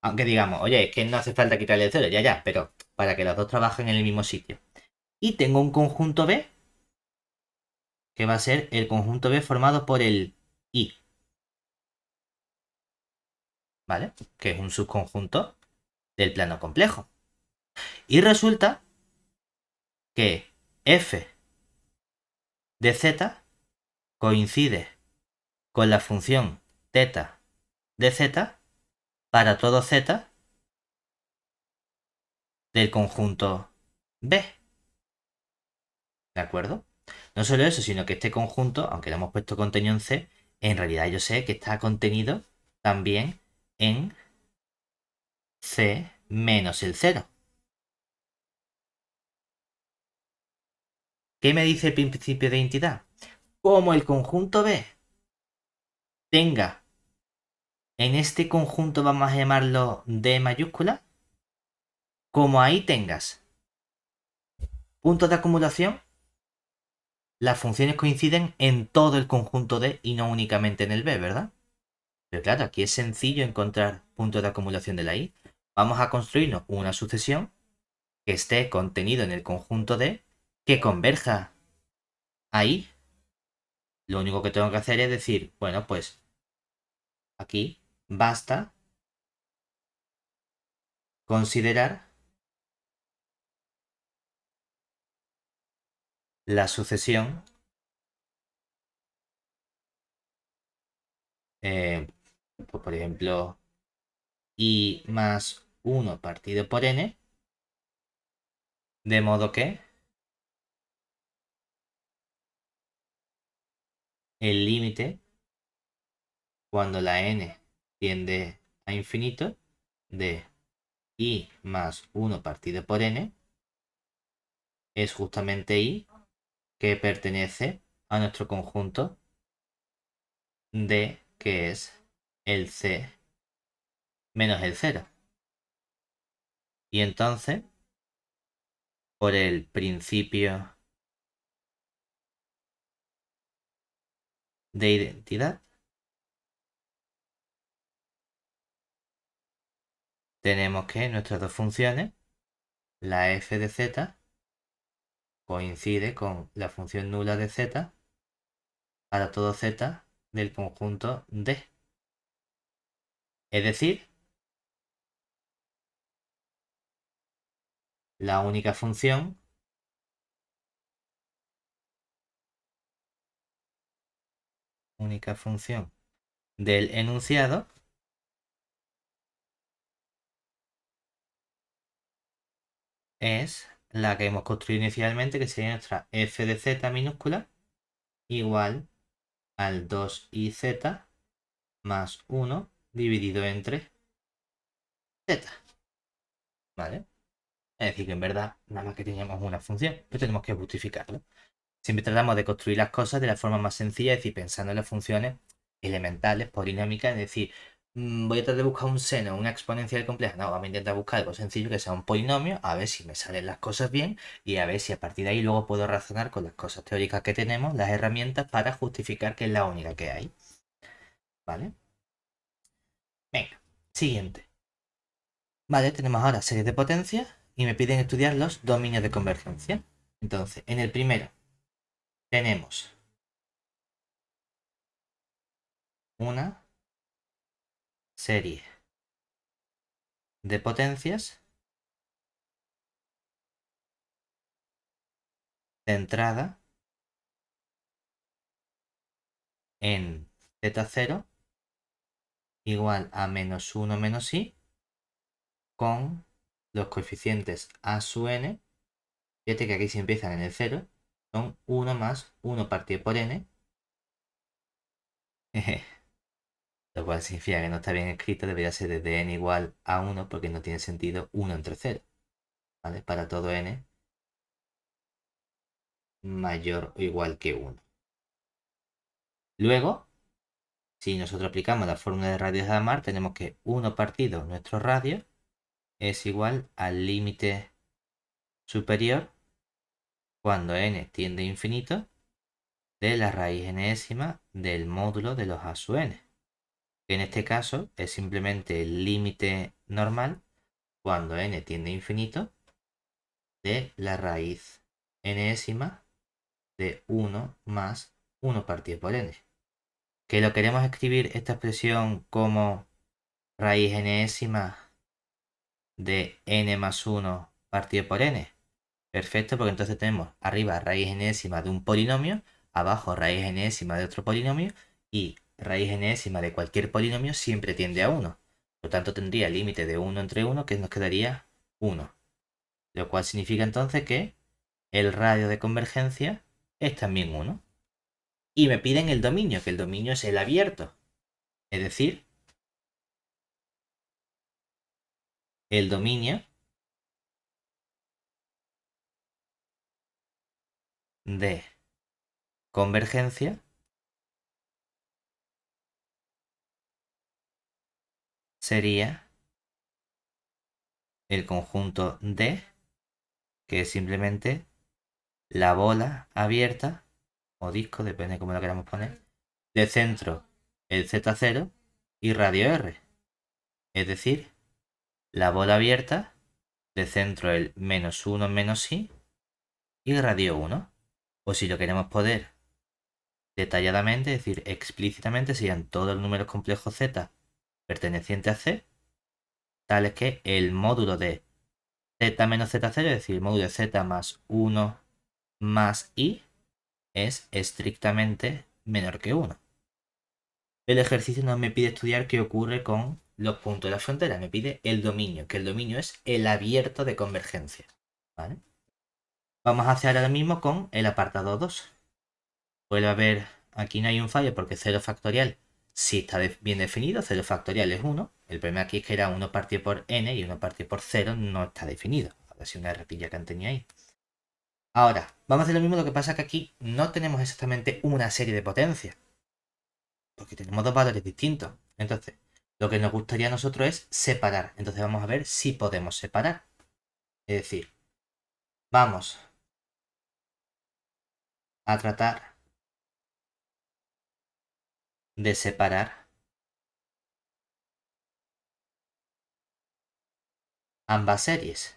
Aunque digamos, oye, es que no hace falta quitarle el 0, ya, pero para que los dos trabajen en el mismo sitio. Y tengo un conjunto B, que va a ser el conjunto B formado por el I, ¿vale? Que es un subconjunto del plano complejo. Y resulta que f de z coincide con la función θ de z para todo z del conjunto B. ¿De acuerdo? No solo eso, sino que este conjunto, aunque le hemos puesto contenido en C, en realidad yo sé que está contenido también en C menos el 0. ¿Qué me dice el principio de identidad? Como el conjunto B tenga en este conjunto, vamos a llamarlo D mayúscula, como ahí tengas puntos de acumulación, las funciones coinciden en todo el conjunto D y no únicamente en el B, ¿verdad? Pero claro, aquí es sencillo encontrar puntos de acumulación de la I. Vamos a construirnos una sucesión que esté contenido en el conjunto D que converja ahí. Lo único que tengo que hacer es decir, bueno, pues aquí basta considerar la sucesión pues por ejemplo i más 1 partido por n, de modo que el límite cuando la n tiende a infinito de i más 1 partido por n es justamente i, que pertenece a nuestro conjunto D, que es el c menos el 0. Y entonces, por el principio de identidad, tenemos que nuestras dos funciones, la f de z, coincide con la función nula de z para todo z del conjunto D. Es decir, la única función del enunciado es la que hemos construido inicialmente, que sería nuestra f de z minúscula igual al 2iz más 1 dividido entre z. ¿Vale? Es decir, que en verdad nada más que teníamos una función, pero tenemos que justificarlo. Siempre tratamos de construir las cosas de la forma más sencilla, es decir, pensando en las funciones elementales, polinomias, es decir, voy a tratar de buscar un seno, una exponencial compleja. No, vamos a intentar buscar algo sencillo que sea un polinomio, a ver si me salen las cosas bien y a ver si a partir de ahí luego puedo razonar con las cosas teóricas que tenemos, las herramientas para justificar que es la única que hay. ¿Vale? Venga, siguiente. Vale, tenemos ahora series de potencias y me piden estudiar los dominios de convergencia. Entonces, en el primero tenemos una serie de potencias centrada en z0 igual a menos 1 menos i con los coeficientes a sub n. Fíjate que aquí si empiezan en el 0 son 1 más 1 partido por n. Lo cual significa que no está bien escrito, debería ser desde n igual a 1 porque no tiene sentido 1 entre 0. ¿Vale? Para todo n mayor o igual que 1. Luego, si nosotros aplicamos la fórmula de radios de Hadamard, tenemos que 1 partido nuestro radio es igual al límite superior cuando n tiende a infinito de la raíz enésima del módulo de los a sub n, que en este caso es simplemente el límite normal cuando n tiende a infinito de la raíz enésima de 1 más 1 partido por n. Que lo queremos escribir esta expresión como raíz enésima de n más 1 partido por n. Perfecto, porque entonces tenemos arriba raíz enésima de un polinomio, abajo raíz enésima de otro polinomio y raíz enésima de cualquier polinomio siempre tiende a 1. Por lo tanto tendría límite de 1 entre 1 que nos quedaría 1. Lo cual significa entonces que el radio de convergencia es también 1. Y me piden el dominio, que el dominio es el abierto. Es decir, el dominio de convergencia sería el conjunto D, que es simplemente la bola abierta, o disco, depende de cómo lo queramos poner, de centro el Z0 y radio R. Es decir, la bola abierta de centro el menos 1 menos i y radio 1. O si lo queremos poner detalladamente, es decir, explícitamente, serían todos los números complejos Z pertenecientes a C, tales que el módulo de Z menos Z0, es decir, el módulo de Z más 1 más i, es estrictamente menor que 1. El ejercicio no me pide estudiar qué ocurre con los puntos de la frontera, me pide el dominio, que el dominio es el abierto de convergencia. ¿Vale? Vamos a hacer ahora mismo con el apartado 2. Vuelve a ver, aquí no hay un fallo porque 0 factorial sí está bien definido, 0 factorial es 1. El problema aquí es que era 1 partido por n y 1 partido por 0 no está definido. Ahora sí una erratilla que han tenido ahí. Ahora, vamos a hacer lo mismo, lo que pasa que aquí no tenemos exactamente una serie de potencias, porque tenemos dos valores distintos. Entonces, lo que nos gustaría a nosotros es separar. Entonces vamos a ver si podemos separar. Es decir, vamos a tratar de separar ambas series.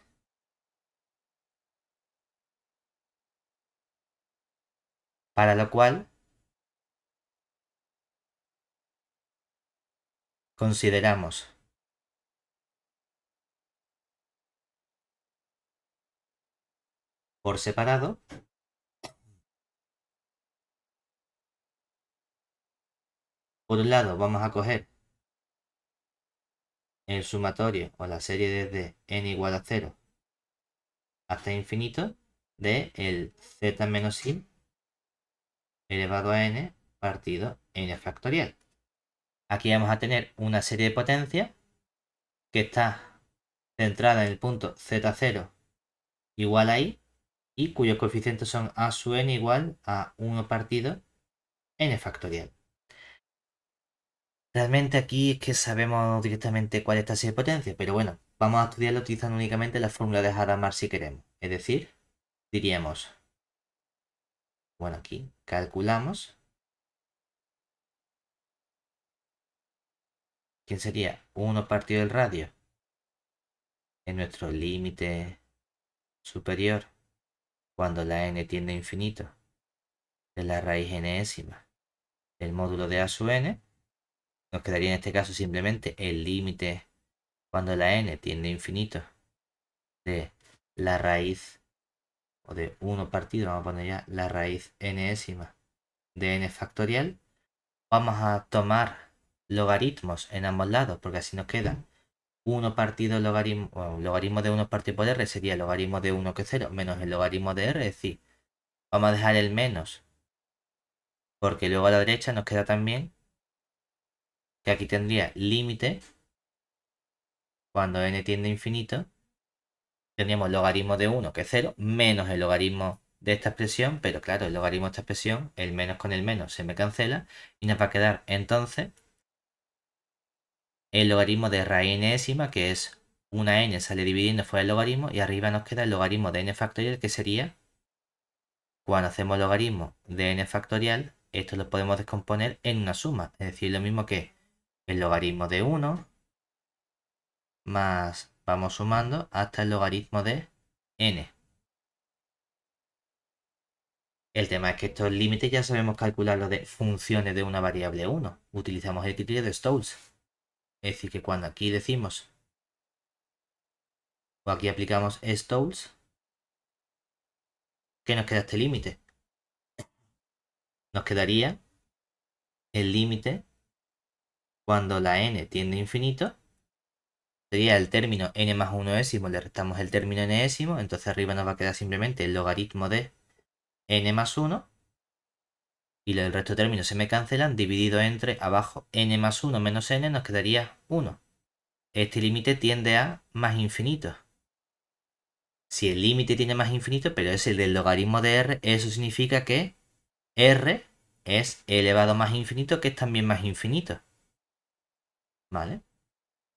Para lo cual consideramos por separado por un lado vamos a coger el sumatorio o la serie desde n igual a 0 hasta infinito de el z menos i elevado a n partido n factorial. Aquí vamos a tener una serie de potencias que está centrada en el punto z0 igual a i y cuyos coeficientes son a sub n igual a 1 partido n factorial. Realmente aquí es que sabemos directamente cuál es esta serie de potencias, pero bueno, vamos a estudiarlo utilizando únicamente la fórmula de Hadamard si queremos. Es decir, diríamos, bueno, aquí calculamos quién sería 1 partido del radio en nuestro límite superior cuando la n tiende a infinito de la raíz enésima del módulo de a sub n. Nos quedaría en este caso simplemente el límite cuando la n tiende a infinito de la raíz o de 1 partido, vamos a poner ya la raíz enésima de n factorial. Vamos a tomar logaritmos en ambos lados porque así nos queda 1 partido logaritmo, bueno, logaritmo de 1 partido por r sería el logaritmo de 1 que 0 menos el logaritmo de r, es decir, vamos a dejar el menos porque luego a la derecha nos queda también que aquí tendría límite cuando n tiende a infinito, tendríamos logaritmo de 1 que es 0 menos el logaritmo de esta expresión, pero claro, el logaritmo de esta expresión, el menos con el menos se me cancela y nos va a quedar entonces el logaritmo de raíz enésima, que es una n sale dividiendo fuera el logaritmo y arriba nos queda el logaritmo de n factorial, que sería cuando hacemos logaritmo de n factorial, esto lo podemos descomponer en una suma, es decir, lo mismo que el logaritmo de 1 más vamos sumando hasta el logaritmo de n. El tema es que estos límites ya sabemos calcularlos de funciones de una variable 1. Utilizamos el criterio de Stokes. Es decir, que cuando aquí decimos o aquí aplicamos Stokes, ¿qué nos queda este límite? Nos quedaría el límite cuando la n tiende a infinito. Sería el término n más 1 ésimo, le restamos el término n ésimo, entonces arriba nos va a quedar simplemente el logaritmo de n más 1 y el resto de términos se me cancelan, dividido entre abajo n más 1 menos n nos quedaría 1. Este límite tiende a más infinito. Si el límite tiene más infinito, pero es el del logaritmo de r, eso significa que r es elevado más infinito, que es también más infinito. ¿Vale?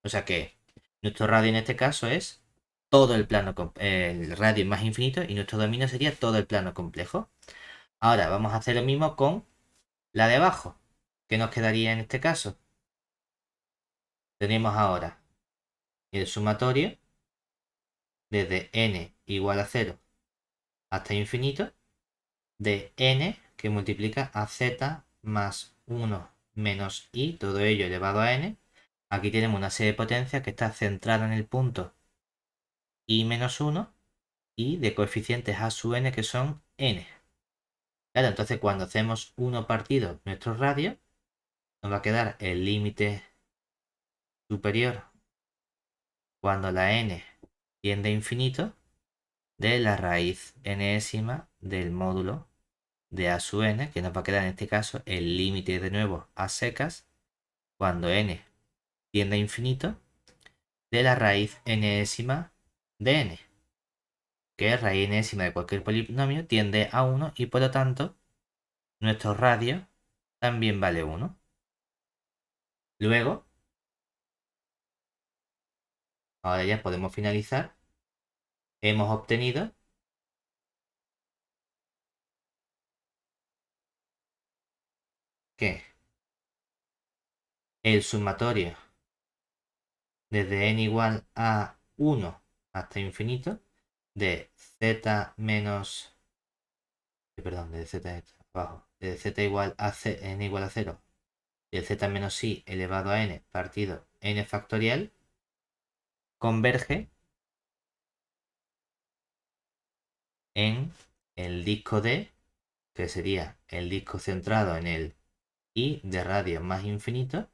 O sea que nuestro radio en este caso es todo el plano, el radio más infinito y nuestro dominio sería todo el plano complejo. Ahora vamos a hacer lo mismo con la de abajo. ¿Qué nos quedaría en este caso? Tenemos ahora el sumatorio desde n igual a 0 hasta infinito de n que multiplica a z más 1 menos i, todo ello elevado a n. Aquí tenemos una serie de potencias que está centrada en el punto i menos 1 y de coeficientes a sub n que son n. Claro, entonces cuando hacemos 1 partido nuestro radio, nos va a quedar el límite superior cuando la n tiende a infinito de la raíz enésima del módulo de a sub n, que nos va a quedar en este caso el límite de nuevo a secas cuando n tiende a infinito de la raíz enésima de n. que raíz enésima de cualquier polinomio tiende a 1 y por lo tanto nuestro radio también vale 1. Luego, ahora ya podemos finalizar. Hemos obtenido que el sumatorio desde n igual a 1 hasta infinito de z menos, perdón, de z abajo, de z igual a n igual a 0 y el z menos i elevado a n partido n factorial converge en el disco D, que sería el disco centrado en el i de radio más infinito,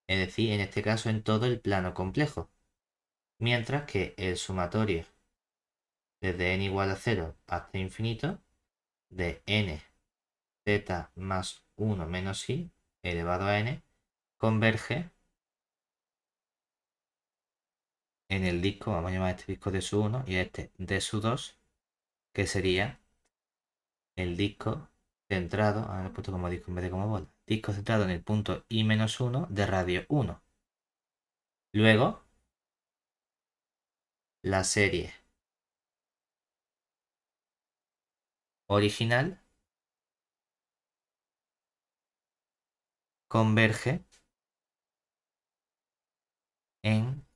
es decir, en este caso en todo el plano complejo, mientras que el sumatorio desde n igual a 0 hasta infinito de n z más 1 menos i elevado a n converge en el disco, vamos a llamar a este disco D sub 1 y a este D sub 2, que sería el disco centrado, ahora lo he puesto como disco en vez de como bola, disco centrado en el punto i menos 1 de radio 1. Luego, la serie original converge en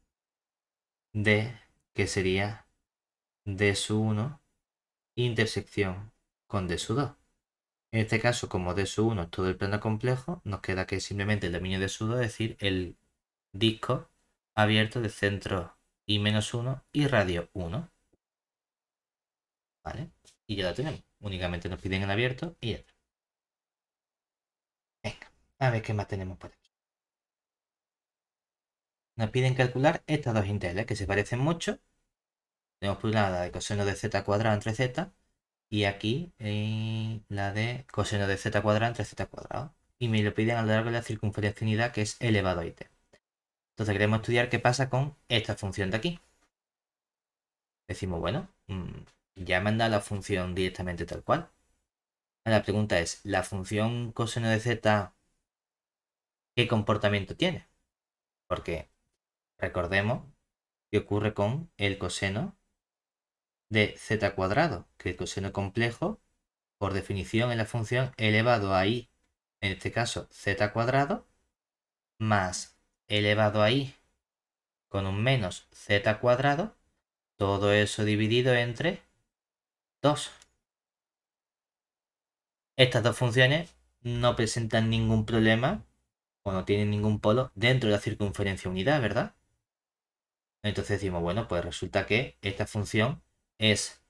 D, que sería D sub 1 intersección con D sub 2. En este caso, como D sub 1 es todo el plano complejo, nos queda que simplemente el dominio D sub 2, es decir, el disco abierto de centro I-1 y radio 1. ¿Vale? Y ya lo tenemos. Únicamente nos piden el abierto y ya está. Venga, a ver qué más tenemos por aquí. Nos piden calcular estas dos integrales que se parecen mucho. Tenemos por un lado la de coseno de z cuadrado entre z y aquí la de coseno de z cuadrado entre z cuadrado. Y me lo piden a lo largo de la circunferencia unidad, que es elevado a t. Entonces queremos estudiar qué pasa con esta función de aquí. Decimos, bueno, ya me han dado la función directamente tal cual. La pregunta es, ¿la función coseno de z qué comportamiento tiene? Porque recordemos qué ocurre con el coseno de z cuadrado, que el coseno complejo, por definición, es la función elevado a i, en este caso z cuadrado, más elevado a i con un menos z cuadrado, todo eso dividido entre 2. Estas dos funciones no presentan ningún problema o no tienen ningún polo dentro de la circunferencia unidad, ¿verdad? Entonces decimos, bueno, pues resulta que esta función es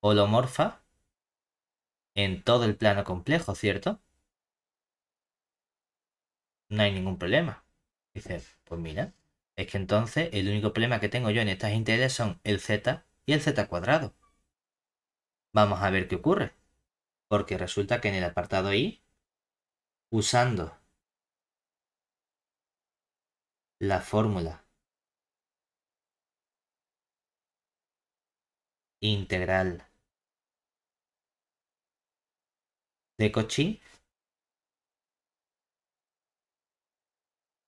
holomorfa en todo el plano complejo, ¿cierto? No hay ningún problema. Dice, pues mira, es que entonces el único problema que tengo yo en estas integrales son el z y el z cuadrado. Vamos a ver qué ocurre. Porque resulta que en el apartado i, usando la fórmula integral de Cauchy,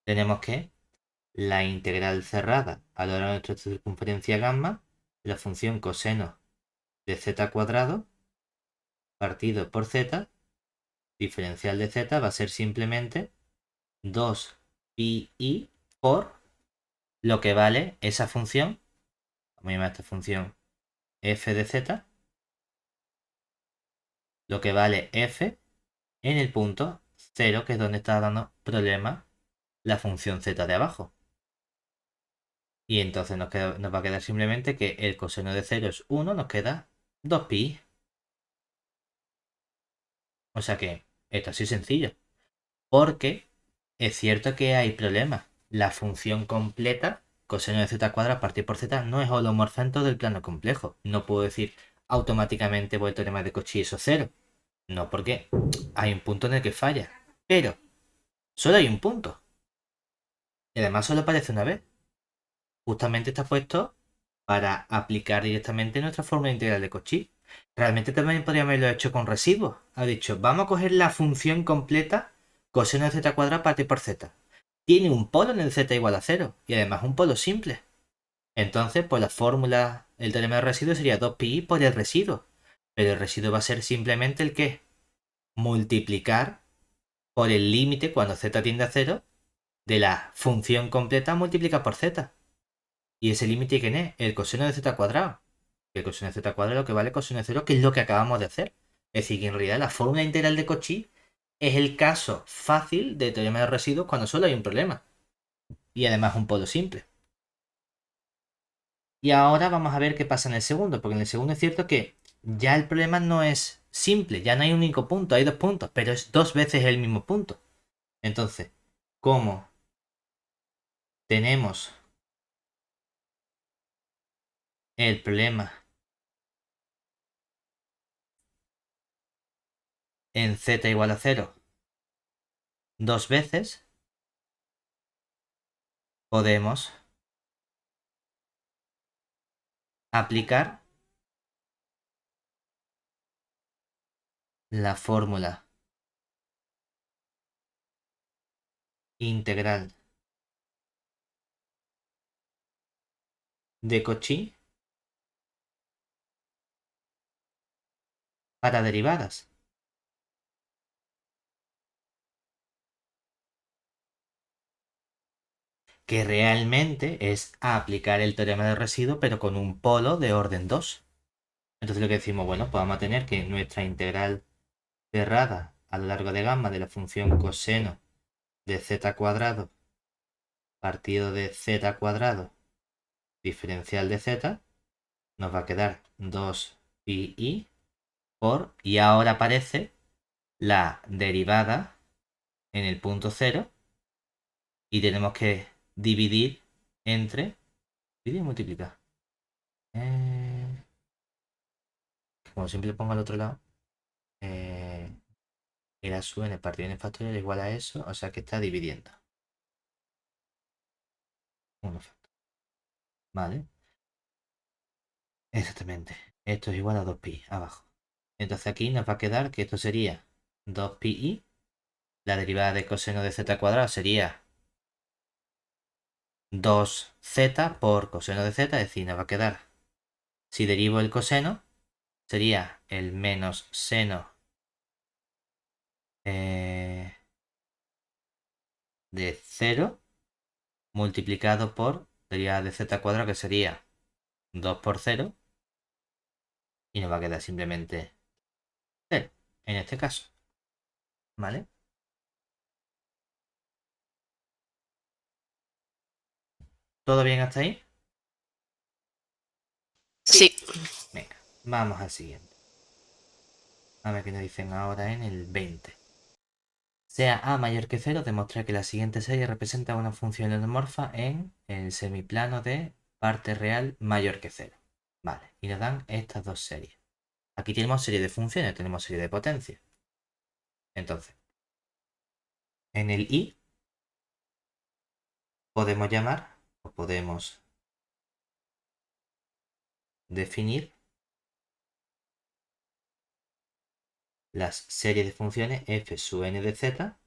tenemos que la integral cerrada a lo largo de nuestra circunferencia gamma, la función coseno de z cuadrado partido por z, diferencial de z va a ser simplemente 2pi por lo que vale esa función, vamos a llamar a esta función f de z, lo que vale f en el punto 0, que es donde está dando problema la función z de abajo. Y entonces nos va a quedar simplemente que el coseno de 0 es 1, nos queda 2pi. O sea que esto es así sencillo. Porque es cierto que hay problemas. La función completa, coseno de z cuadrado partido por z, no es holomorfa en todo el plano complejo. No puedo decir automáticamente por el teorema de Cauchy eso 0. No, porque hay un punto en el que falla. Pero solo hay un punto. Y además solo aparece una vez. Justamente está puesto para aplicar directamente nuestra fórmula integral de Cauchy. Realmente también podríamos haberlo hecho con residuos. Ha dicho, vamos a coger la función completa coseno de z cuadrado partido por z. Tiene un polo en el z igual a 0 y además un polo simple. Entonces, pues la fórmula, el teorema de residuo sería 2pi por el residuo. Pero el residuo va a ser simplemente el que multiplicar por el límite cuando z tiende a 0 de la función completa multiplicada por z. Y ese límite, ¿quién es? El coseno de z cuadrado. El coseno de z cuadrado es lo que vale coseno de 0, que es lo que acabamos de hacer. Es decir, que en realidad la fórmula integral de Cauchy es el caso fácil de teorema de residuos cuando solo hay un problema. Y además un polo simple. Y ahora vamos a ver qué pasa en el segundo, porque en el segundo es cierto que ya el problema no es simple, ya no hay un único punto, hay dos puntos, pero es dos veces el mismo punto. Entonces, como tenemos el problema en z igual a 0 dos veces, podemos aplicar la fórmula integral de Cauchy para derivadas. Que realmente es aplicar el teorema de residuo, pero con un polo de orden 2. Entonces lo que decimos, bueno, pues vamos a tener que nuestra integral cerrada a lo largo de gamma de la función coseno de z cuadrado partido de z cuadrado diferencial de z nos va a quedar 2pi por, y ahora aparece la derivada en el punto 0 y tenemos que dividir entre, dividir y multiplicar. Como siempre le pongo al otro lado, y la sub en el partido en factorial igual a eso, o sea que está dividiendo. 1 factor. ¿Vale? Exactamente. Esto es igual a 2pi abajo. Entonces aquí nos va a quedar que esto sería 2pi. La derivada de coseno de z cuadrado sería 2z por coseno de z, es decir, nos va a quedar, si derivo el coseno, sería el menos seno de 0 multiplicado por derivada de z cuadrado, que sería 2 por 0, y nos va a quedar simplemente 0, en este caso. ¿Vale? ¿Todo bien hasta ahí? Sí. Venga, vamos al siguiente. A ver qué nos dicen ahora en el 20. Sea a mayor que 0, demostrar que la siguiente serie representa una función endomorfa en el semiplano de parte real mayor que 0. Vale, y nos dan estas dos series. Aquí tenemos serie de funciones, tenemos serie de potencias. Entonces, en el i podemos llamar o podemos definir las series de funciones f sub n de z,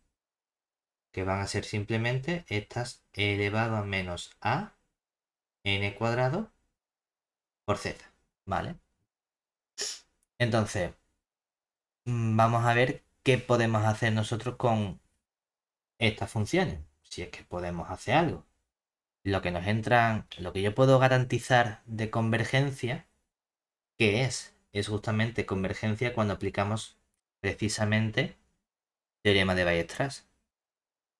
que van a ser simplemente estas elevado a menos a n cuadrado por z. ¿Vale? Entonces, vamos a ver qué podemos hacer nosotros con estas funciones, si es que podemos hacer algo. Lo que nos entra, lo que yo puedo garantizar de convergencia, ¿qué es? Es justamente convergencia cuando aplicamos precisamente teorema de Weierstrass.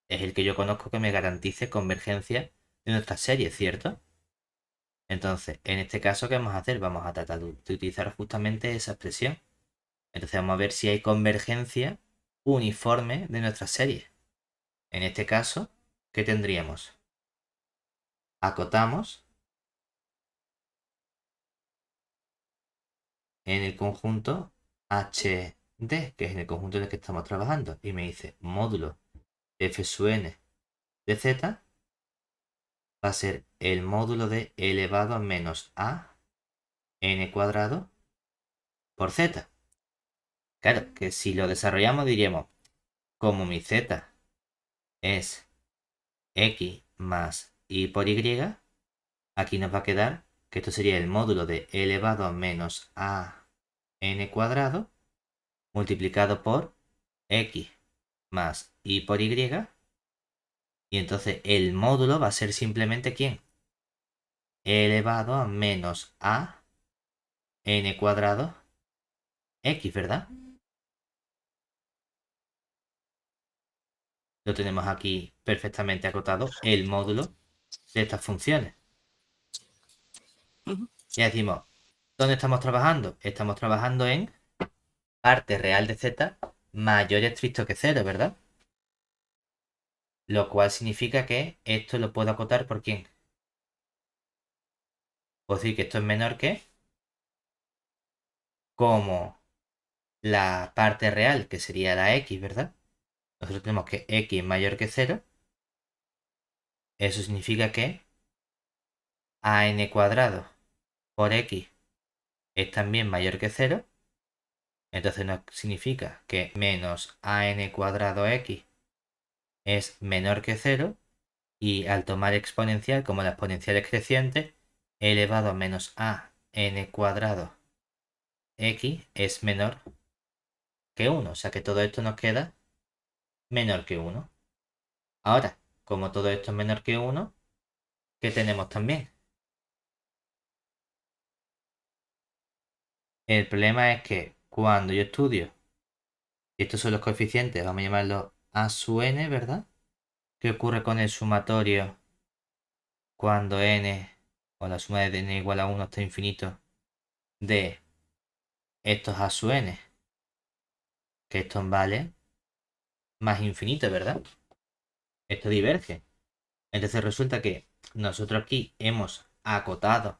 Es el que yo conozco que me garantice convergencia de nuestra serie, ¿cierto? Entonces, en este caso, ¿qué vamos a hacer? Vamos a tratar de utilizar justamente esa expresión. Entonces vamos a ver si hay convergencia uniforme de nuestra serie. En este caso, ¿qué tendríamos? Acotamos en el conjunto HD, que es en el conjunto en el que estamos trabajando, y me dice módulo f sub n de z va a ser el módulo de e elevado a menos a n cuadrado por z. Claro, que si lo desarrollamos diríamos, como mi z es x más y por y, aquí nos va a quedar que esto sería el módulo de e elevado a menos a n cuadrado multiplicado por x más y por y. Y entonces el módulo va a ser simplemente ¿quién? E elevado a menos a n cuadrado x, ¿verdad? Lo tenemos aquí perfectamente acotado, el módulo de estas funciones. Ujú. Ya decimos, ¿dónde estamos trabajando? Estamos trabajando en parte real de z mayor estricto que 0, ¿verdad? Lo cual significa que esto lo puedo acotar por ¿quién? Puedo decir que esto es menor que como la parte real, que sería la x, ¿verdad? Nosotros tenemos que x es mayor que 0. Eso significa que an cuadrado por x es también mayor que 0. Entonces nos significa que menos an cuadrado x es menor que 0. Y al tomar exponencial, como la exponencial es creciente, e elevado a menos a n cuadrado x es menor que 1. O sea que todo esto nos queda menor que 1. Ahora, como todo esto es menor que 1, ¿qué tenemos también? El problema es que cuando yo estudio, y estos son los coeficientes, vamos a llamarlo a su n, ¿verdad? ¿Qué ocurre con el sumatorio cuando n o la suma de n igual a 1 hasta infinito de estos a su n? Que esto vale más infinito, ¿verdad? Esto diverge. Entonces resulta que nosotros aquí hemos acotado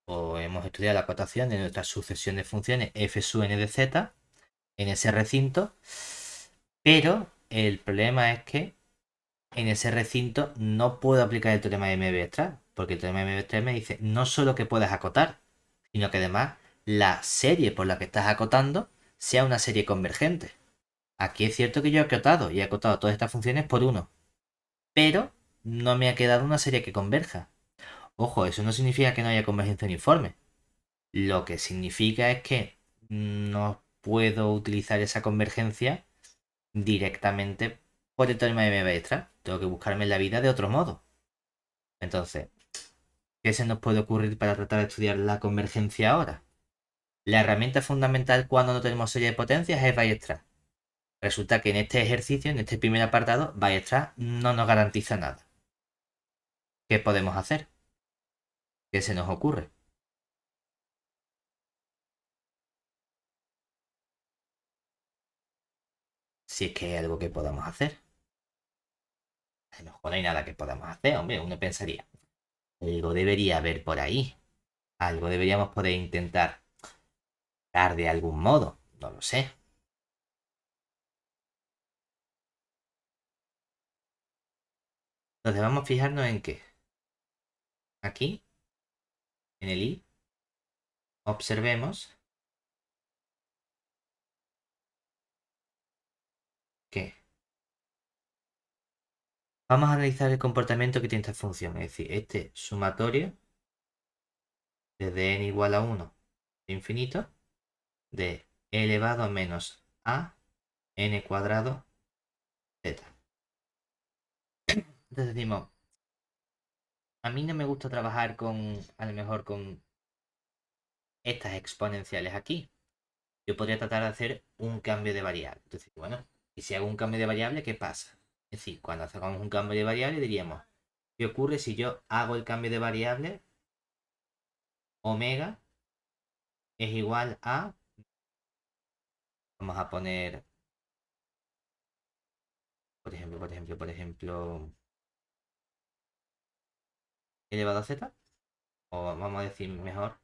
o hemos estudiado la acotación de nuestra sucesión de funciones f sub n de z en ese recinto, pero el problema es que en ese recinto no puedo aplicar el teorema de Weierstrass, porque el teorema de Weierstrass me dice no solo que puedas acotar, sino que además la serie por la que estás acotando sea una serie convergente. Aquí es cierto que yo he acotado y he acotado todas estas funciones por 1, pero no me ha quedado una serie que converja. Ojo, eso no significa que no haya convergencia uniforme. Lo que significa es que no puedo utilizar esa convergencia directamente por el teorema de Weierstrass. Tengo que buscarme la vida de otro modo. Entonces, ¿qué se nos puede ocurrir para tratar de estudiar la convergencia ahora? La herramienta fundamental cuando no tenemos serie de potencias es Weierstrass. Resulta que en este ejercicio, en este primer apartado, Weierstrass no nos garantiza nada. ¿Qué podemos hacer? ¿Qué se nos ocurre? Si es que hay algo que podamos hacer. A lo mejor no hay nada que podamos hacer, hombre. Uno pensaría, algo debería haber por ahí. Algo deberíamos poder intentar dar de algún modo. No lo sé. Entonces vamos a fijarnos en que aquí, en el i, observemos que vamos a analizar el comportamiento que tiene esta función. Es decir, este sumatorio desde n igual a 1 de infinito de e elevado a menos a n cuadrado z. Entonces decimos, a mí no me gusta trabajar con, a lo mejor con estas exponenciales aquí. Yo podría tratar de hacer un cambio de variable. Entonces, bueno, y si hago un cambio de variable, ¿qué pasa? Es decir, cuando hacemos un cambio de variable diríamos, ¿qué ocurre si yo hago el cambio de variable? Omega es igual a, vamos a poner, por ejemplo, elevado a z, o vamos a decir mejor,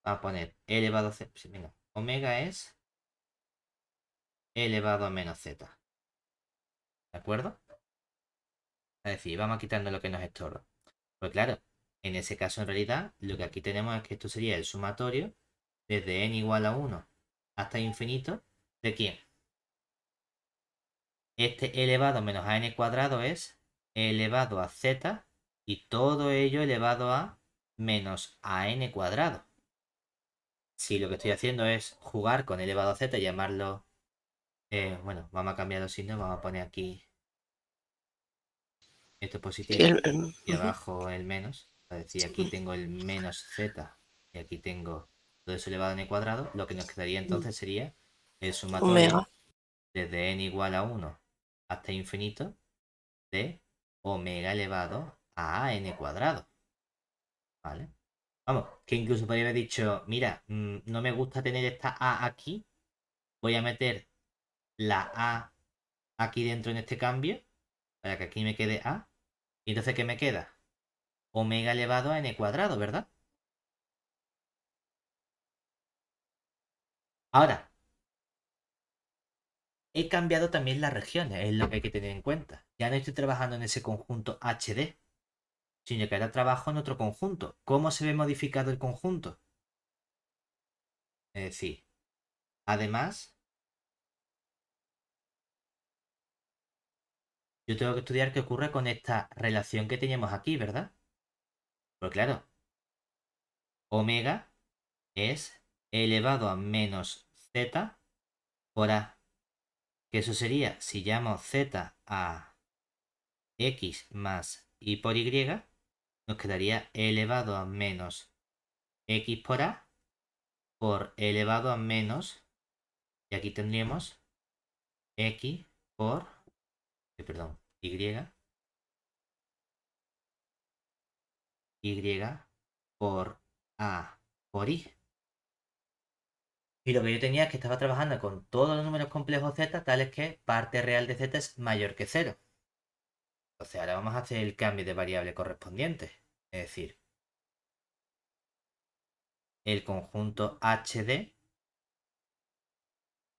vamos a poner elevado a z, sí, venga, omega es elevado a menos z, ¿de acuerdo? Es decir, vamos quitando lo que nos estorba. Pues claro, en ese caso en realidad lo que aquí tenemos es que esto sería el sumatorio desde n igual a 1 hasta infinito. ¿De quién? Este elevado a menos a n cuadrado es elevado a z y todo ello elevado a menos a n cuadrado. Si lo que estoy haciendo es jugar con elevado a z y llamarlo... bueno, vamos a cambiar los signos, vamos a poner aquí esto positivo y abajo el menos. Es decir, aquí tengo el menos z y aquí tengo todo eso elevado a n cuadrado. Lo que nos quedaría entonces sería el sumatorio Omega. desde n igual a 1 hasta infinito de omega elevado a n cuadrado. ¿Vale? Vamos, que incluso podría haber dicho, mira, no me gusta tener esta a aquí, voy a meter la a aquí dentro en este cambio, para que aquí me quede a. Y entonces, ¿qué me queda? Omega elevado a n cuadrado, ¿verdad? Ahora, he cambiado también las regiones, es lo que hay que tener en cuenta. Ya no estoy trabajando en ese conjunto HD, sino que ahora trabajo en otro conjunto. ¿Cómo se ve modificado el conjunto? Es decir, además, yo tengo que estudiar qué ocurre con esta relación que teníamos aquí, ¿verdad? Pues claro, omega es elevado a menos z por a. Que eso sería, si llamo z a x más y por y, nos quedaría elevado a menos x por a por elevado a menos, y aquí tendríamos x por, perdón, y por a por i. Y lo que yo tenía es que estaba trabajando con todos los números complejos z, tales que parte real de z es mayor que 0. Entonces ahora vamos a hacer el cambio de variable correspondiente. Es decir, el conjunto HD,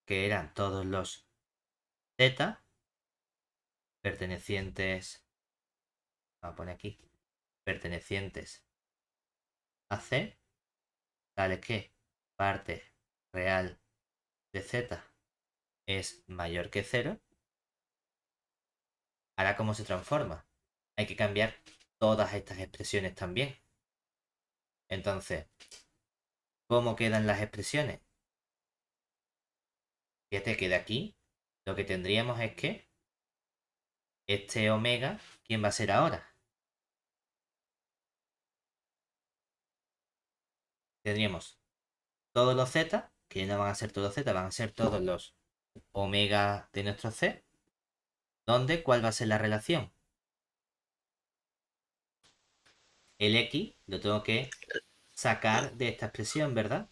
que eran todos los z pertenecientes, vamos a poner aquí, pertenecientes a C, tales que parte real de z es mayor que 0. Ahora, ¿cómo se transforma? Hay que cambiar todas estas expresiones también. Entonces, ¿cómo quedan las expresiones? Fíjate que de aquí lo que tendríamos es que este omega, ¿quién va a ser ahora? Tendríamos todos los z, que no van a ser todos z, van a ser todos los omega de nuestro c. ¿Dónde? ¿Cuál va a ser la relación? El x lo tengo que sacar de esta expresión, ¿verdad?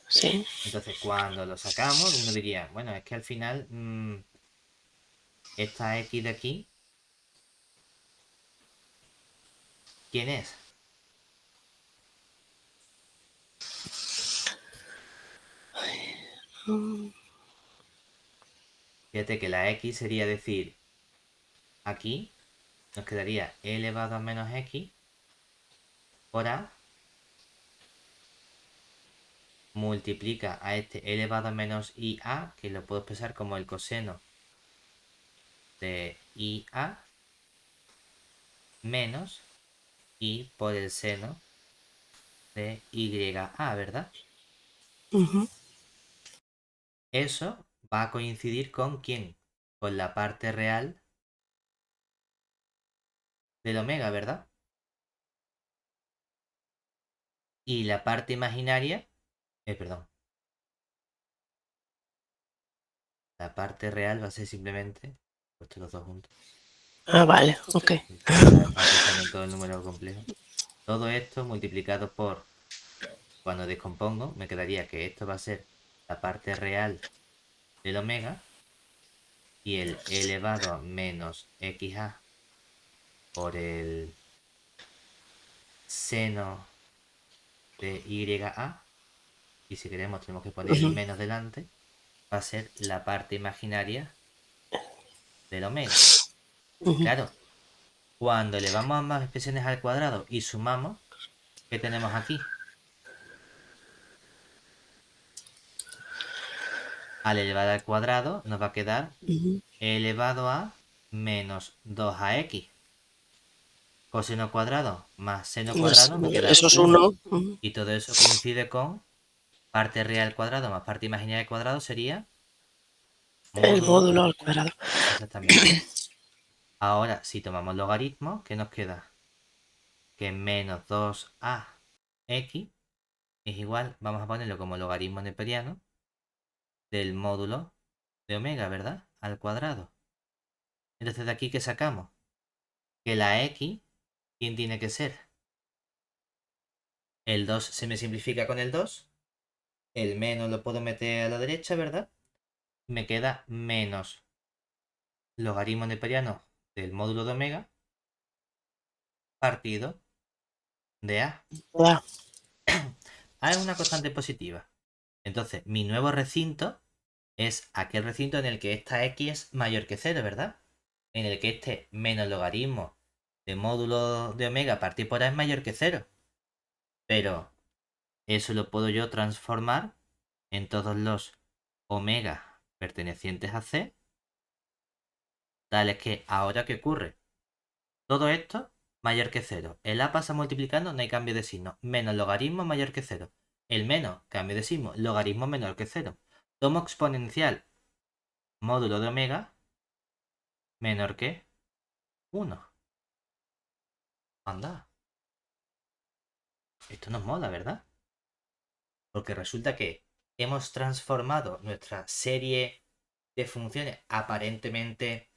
Sí. Entonces, cuando lo sacamos, uno diría, bueno, es que al final esta x de aquí, ¿quién es? Fíjate que la x sería decir, aquí nos quedaría e elevado a menos x por a multiplica a este e elevado a menos ia, que lo puedo expresar como el coseno de ia menos i por el seno de ya, ¿verdad? Eso va a coincidir con quién, con la parte real del omega, ¿verdad? Y la parte imaginaria, perdón, la parte real va a ser simplemente, puesto los dos juntos. Ah, vale, ok. Estaba pensando en todo el número complejo. Todo esto multiplicado por, cuando descompongo, me quedaría que esto va a ser la parte real del omega y el elevado a menos xa por el seno de ya. Y si queremos tenemos que poner el menos delante. Va a ser la parte imaginaria del omega. Claro, Cuando elevamos ambas expresiones al cuadrado y sumamos, ¿qué tenemos aquí? Al elevar al cuadrado nos va a quedar Ujú. e elevado a menos 2ax. Coseno cuadrado más seno Pues, cuadrado me queda eso es 1. 1. Y todo eso coincide con parte real al cuadrado más parte imaginaria al cuadrado sería El módulo. módulo al cuadrado. Exactamente. Ahora, si tomamos logaritmo, ¿qué nos queda? Que menos 2ax es igual, vamos a ponerlo como logaritmo neperiano del módulo de omega, ¿verdad? Al cuadrado. Entonces de aquí, ¿qué sacamos? Que la x, ¿quién tiene que ser? El 2 se me simplifica con el 2. El menos lo puedo meter a la derecha, ¿verdad? Me queda menos logaritmo neperiano del módulo de omega partido de a. Ya. A es una constante positiva. Entonces, mi nuevo recinto es aquel recinto en el que esta x es mayor que 0, ¿verdad? En el que este menos logaritmo de módulo de omega partido por a es mayor que 0. Pero eso lo puedo yo transformar en todos los omega pertenecientes a c, tales que ahora, ¿qué ocurre? Todo esto mayor que 0. El a pasa multiplicando, no hay cambio de signo. Menos logaritmo mayor que 0. El menos, cambio de signo. Logaritmo menor que 0. Tomo exponencial módulo de omega menor que 1. Anda. Esto nos mola, ¿verdad? Porque resulta que hemos transformado nuestra serie de funciones aparentemente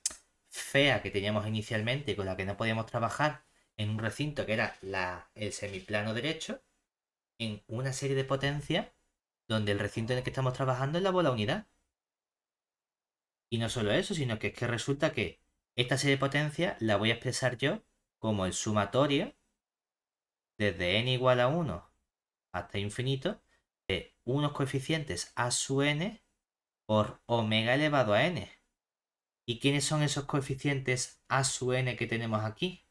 fea que teníamos inicialmente y con la que no podíamos trabajar en un recinto que era el semiplano derecho, en una serie de potencias donde el recinto en el que estamos trabajando es la bola unidad. Y no solo eso, sino que es que resulta que esta serie de potencias la voy a expresar yo como el sumatorio desde n igual a 1 hasta infinito de unos coeficientes a su n por omega elevado a n. ¿Y quiénes son esos coeficientes a su n que tenemos aquí?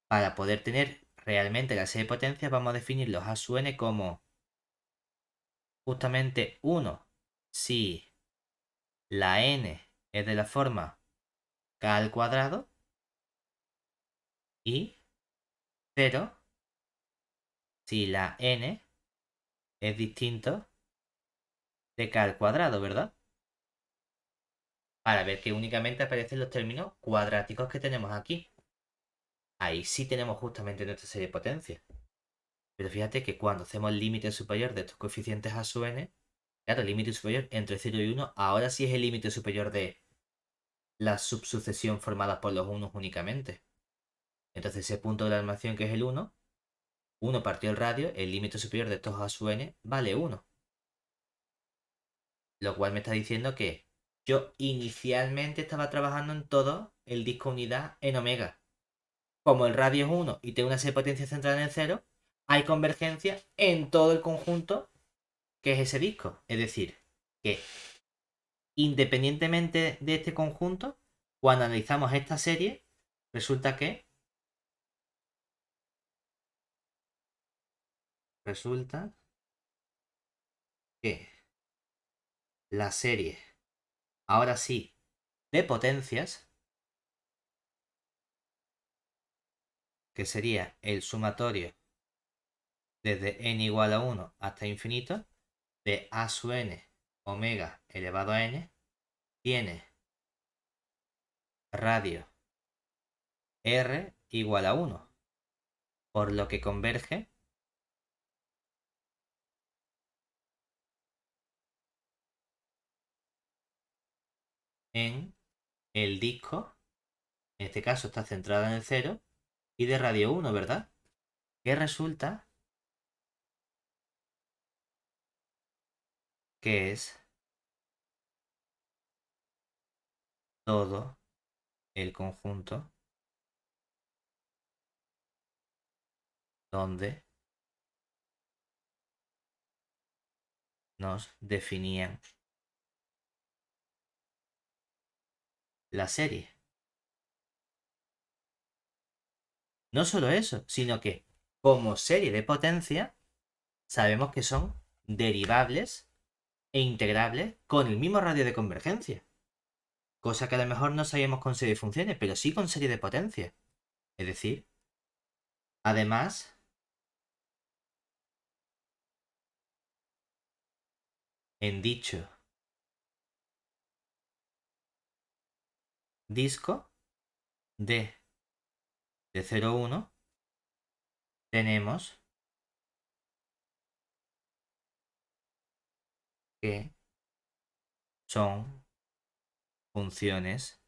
Para poder tener realmente la serie de potencias vamos a definir los a su n como justamente 1 si la n es de la forma k al cuadrado y 0 si la n es distinto de k al cuadrado, ¿verdad? Para ver que únicamente aparecen los términos cuadráticos que tenemos aquí. Ahí sí tenemos justamente nuestra serie de potencias. Pero fíjate que cuando hacemos el límite superior de estos coeficientes a su n, claro, el límite superior entre 0 y 1, ahora sí es el límite superior de la subsucesión formada por los unos únicamente. Entonces ese punto de la animación que es el 1, 1 partido el radio, el límite superior de estos a su n vale 1. Lo cual me está diciendo que yo inicialmente estaba trabajando en todo el disco unidad en omega. Como el radio es 1 y tengo una serie de potencia centrada en el 0, hay convergencia en todo el conjunto que es ese disco. Es decir, que independientemente de este conjunto, cuando analizamos esta serie, resulta que la serie, ahora sí, de potencias, que sería el sumatorio desde n igual a 1 hasta infinito, de a su n omega elevado a n, tiene radio r igual a 1, por lo que converge en el disco, en este caso está centrada en el 0, y de radio 1, ¿verdad? Que resulta que es todo el conjunto donde nos definían la serie. No solo eso, sino que como serie de potencia sabemos que son derivables e integrables con el mismo radio de convergencia. Cosa que a lo mejor no sabíamos con serie de funciones, pero sí con serie de potencia. Es decir, además, en dicho disco de 0,1 tenemos que son funciones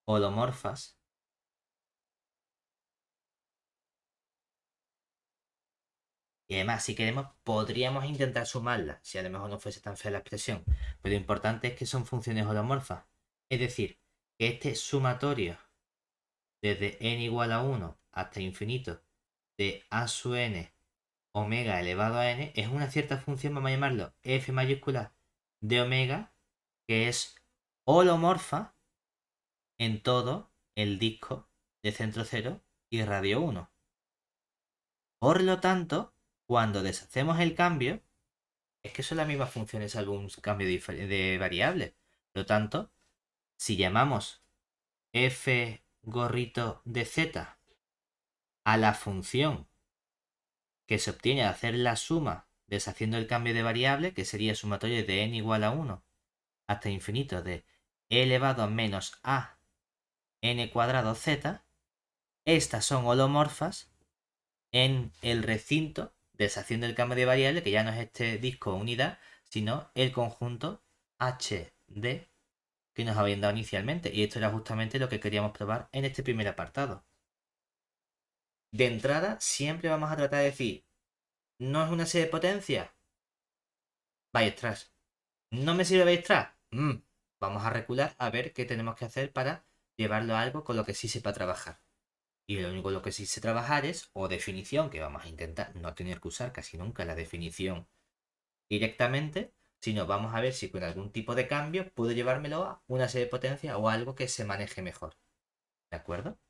holomorfas y además si queremos podríamos intentar sumarlas si a lo mejor no fuese tan fea la expresión, pero lo importante es que son funciones holomorfas, es decir, que este sumatorio desde n igual a 1 hasta infinito de a sub n omega elevado a n es una cierta función, vamos a llamarlo f mayúscula de omega, que es holomorfa en todo el disco de centro 0 y radio 1. Por lo tanto, cuando deshacemos el cambio, es que son las mismas funciones salvo un cambio de variable. Por lo tanto, si llamamos f gorrito de z a la función que se obtiene al hacer la suma deshaciendo el cambio de variable, que sería sumatorio de n igual a 1 hasta infinito de e elevado a menos a n cuadrado z, estas son holomorfas en el recinto deshaciendo el cambio de variable, que ya no es este disco unidad, sino el conjunto HD que nos habían dado inicialmente. Y esto era justamente lo que queríamos probar en este primer apartado. De entrada, siempre vamos a tratar de decir, ¿no es una serie de potencia? Weierstrass. ¿No me sirve Weierstrass? Vamos a recular a ver qué tenemos que hacer para llevarlo a algo con lo que sí sepa trabajar. Y lo único lo que sí sé trabajar es o definición, que vamos a intentar no tener que usar casi nunca la definición directamente, sino vamos a ver si con algún tipo de cambio puedo llevármelo a una serie de potencia o algo que se maneje mejor. ¿De acuerdo?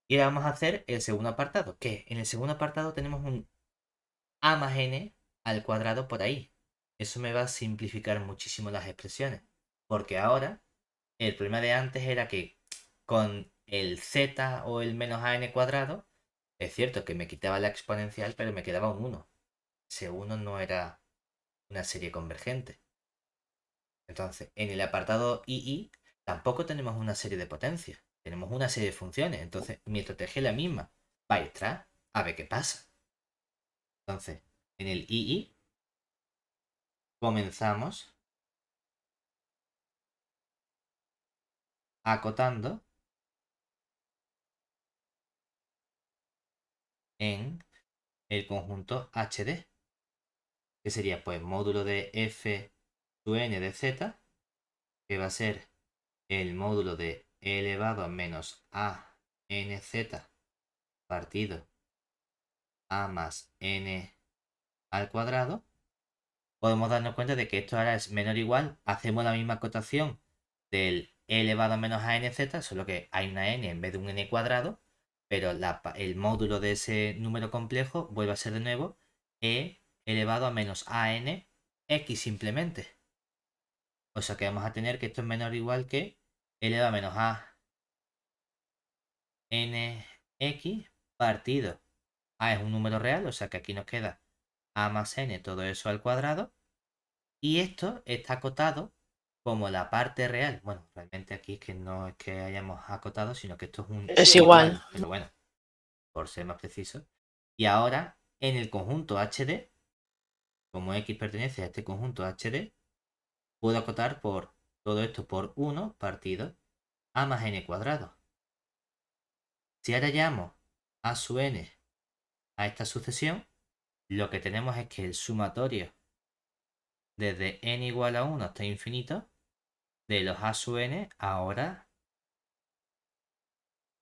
Y ahora vamos a hacer el segundo apartado, que en el segundo apartado tenemos un a más n al cuadrado por ahí. Eso me va a simplificar muchísimo las expresiones, porque ahora el problema de antes era que con el z o el menos an cuadrado, es cierto que me quitaba la exponencial, pero me quedaba un 1. Ese 1 no era una serie convergente. Entonces, en el apartado II tampoco tenemos una serie de potencias, tenemos una serie de funciones. Entonces, mi estrategia es la misma. Va a extraer, a ver qué pasa. Entonces, en el II comenzamos acotando en el conjunto HD, que sería pues módulo de f sub n de z, que va a ser el módulo de e elevado a menos a nz partido a más n al cuadrado. Podemos darnos cuenta de que esto ahora es menor o igual, hacemos la misma acotación del e elevado a menos a nz, solo que hay una n en vez de un n cuadrado, pero el módulo de ese número complejo vuelve a ser de nuevo e elevado a menos a n x simplemente. O sea que vamos a tener que esto es menor o igual que e elevado a menos a n x partido a es un número real, o sea que aquí nos queda a más n, todo eso al cuadrado. Y esto está acotado como la parte real. Bueno, realmente aquí es que no es que hayamos acotado, sino que esto es un Es igual. pero bueno, por ser más preciso. Y ahora, en el conjunto HD, como X pertenece a este conjunto HD, puedo acotar por todo esto por 1 partido a más n cuadrado. Si ahora llamo a sub n a esta sucesión, lo que tenemos es que el sumatorio desde n igual a 1 hasta infinito de los a sub n ahora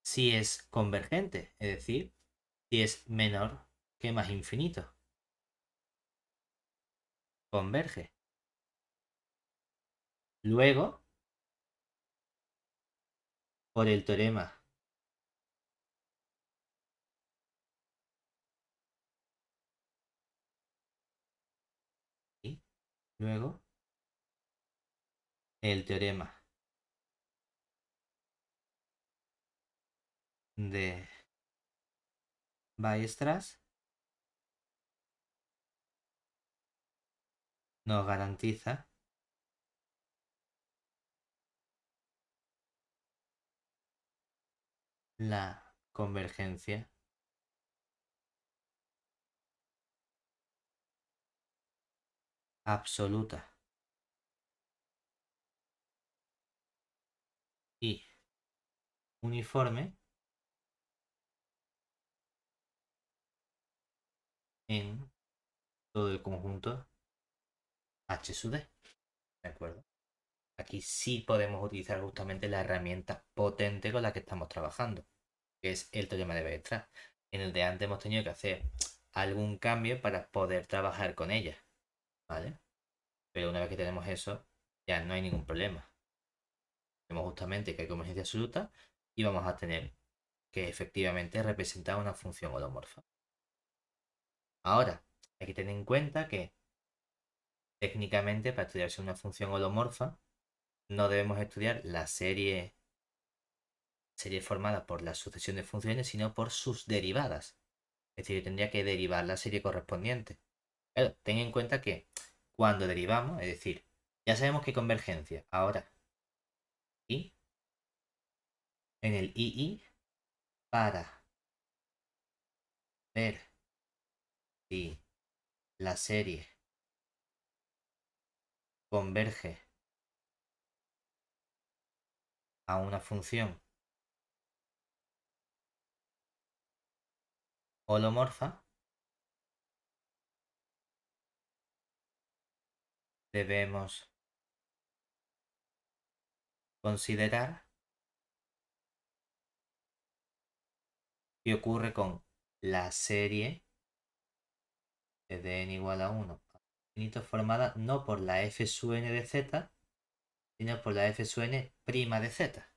sí es convergente, es decir, si es menor que más infinito. Converge. Luego, por el teorema y luego el teorema de Weierstrass nos garantiza la convergencia absoluta y uniforme en todo el conjunto H sub D. ¿De acuerdo? Aquí sí podemos utilizar justamente la herramienta potente con la que estamos trabajando, que es el teorema de Weierstrass. En el de antes hemos tenido que hacer algún cambio para poder trabajar con ella, ¿vale? Pero una vez que tenemos eso, ya no hay ningún problema. Tenemos justamente que hay convergencia absoluta y vamos a tener que efectivamente representar una función holomorfa. Ahora, hay que tener en cuenta que técnicamente para estudiarse una función holomorfa no debemos estudiar la serie formada por la sucesión de funciones, sino por sus derivadas. Es decir, yo tendría que derivar la serie correspondiente. Claro, ten en cuenta que cuando derivamos, es decir, ya sabemos que convergencia. Ahora, y en el II, para ver si la serie converge a una función holomorfa, debemos considerar qué ocurre con la serie de n igual a 1 infinito formada no por la f sub n de z, sino por la f sub n prima de z.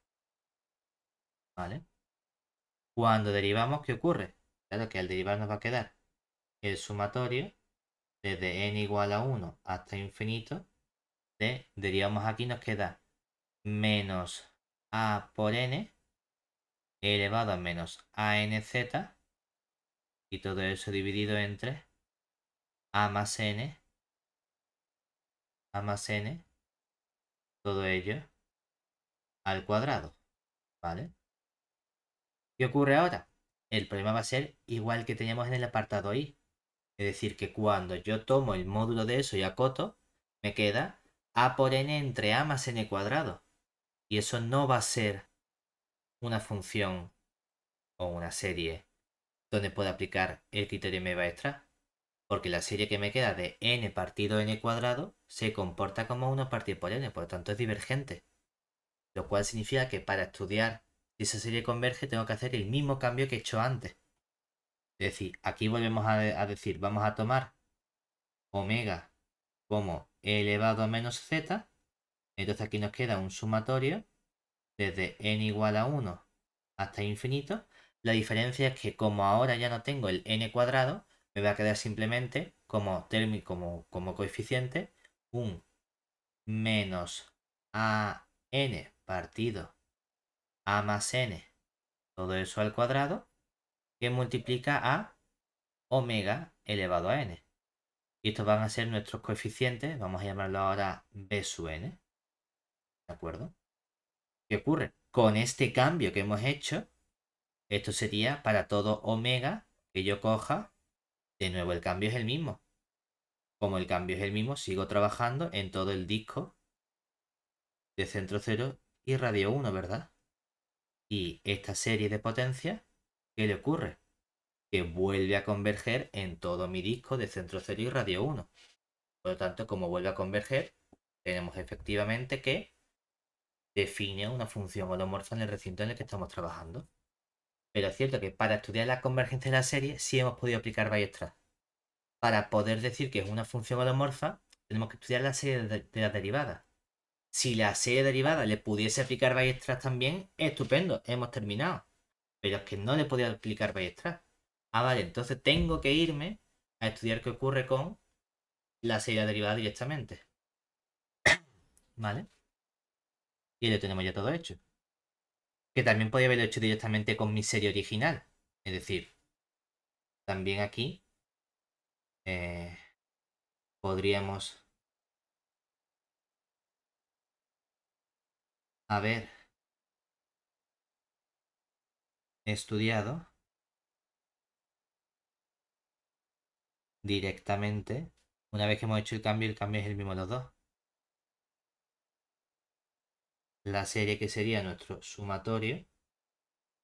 ¿Vale? Cuando derivamos, ¿qué ocurre? Claro que al derivar nos va a quedar el sumatorio desde n igual a 1 hasta infinito de, derivamos aquí, nos queda menos a por n elevado a menos a n z y todo eso dividido entre a más n, todo ello al cuadrado, ¿vale? ¿Qué ocurre ahora? El problema va a ser igual que teníamos en el apartado I. Es decir, que cuando yo tomo el módulo de eso y acoto, me queda a por n entre a más n cuadrado. Y eso no va a ser una función o una serie donde pueda aplicar el criterio MEVA extra. Porque la serie que me queda de n partido n cuadrado se comporta como 1 partido por n, por lo tanto es divergente. Lo cual significa que para estudiar si esa serie converge tengo que hacer el mismo cambio que he hecho antes. Es decir, aquí volvemos a decir, vamos a tomar omega como e elevado a menos z. Entonces aquí nos queda un sumatorio desde n igual a 1 hasta infinito. La diferencia es que como ahora ya no tengo el n cuadrado, me va a quedar simplemente como como coeficiente un menos a n partido a más n, todo eso al cuadrado, que multiplica a omega elevado a n. Y estos van a ser nuestros coeficientes, vamos a llamarlo ahora b sub n. ¿De acuerdo? ¿Qué ocurre? Con este cambio que hemos hecho, esto sería para todo omega que yo coja, de nuevo el cambio es el mismo. Como el cambio es el mismo, sigo trabajando en todo el disco de centro 0 y radio 1, ¿verdad? Y esta serie de potencias, ¿qué le ocurre? Que vuelve a converger en todo mi disco de centro 0 y radio 1. Por lo tanto, como vuelve a converger, tenemos efectivamente que define una función holomorfa en el recinto en el que estamos trabajando. Pero es cierto que para estudiar la convergencia de la serie sí hemos podido aplicar Weierstrass. Para poder decir que es una función holomorfa, tenemos que estudiar la serie de las derivadas. Si la serie derivada le pudiese aplicar Weierstrass también, estupendo, hemos terminado. Pero es que no le podía aplicar Weierstrass. Ah, vale, entonces tengo que irme a estudiar qué ocurre con la serie derivada directamente. ¿Vale? Y lo tenemos ya todo hecho. Que también podía haberlo hecho directamente con mi serie original. Es decir, también aquí podríamos haber estudiado directamente. Una vez que hemos hecho el cambio es el mismo en los dos. La serie que sería nuestro sumatorio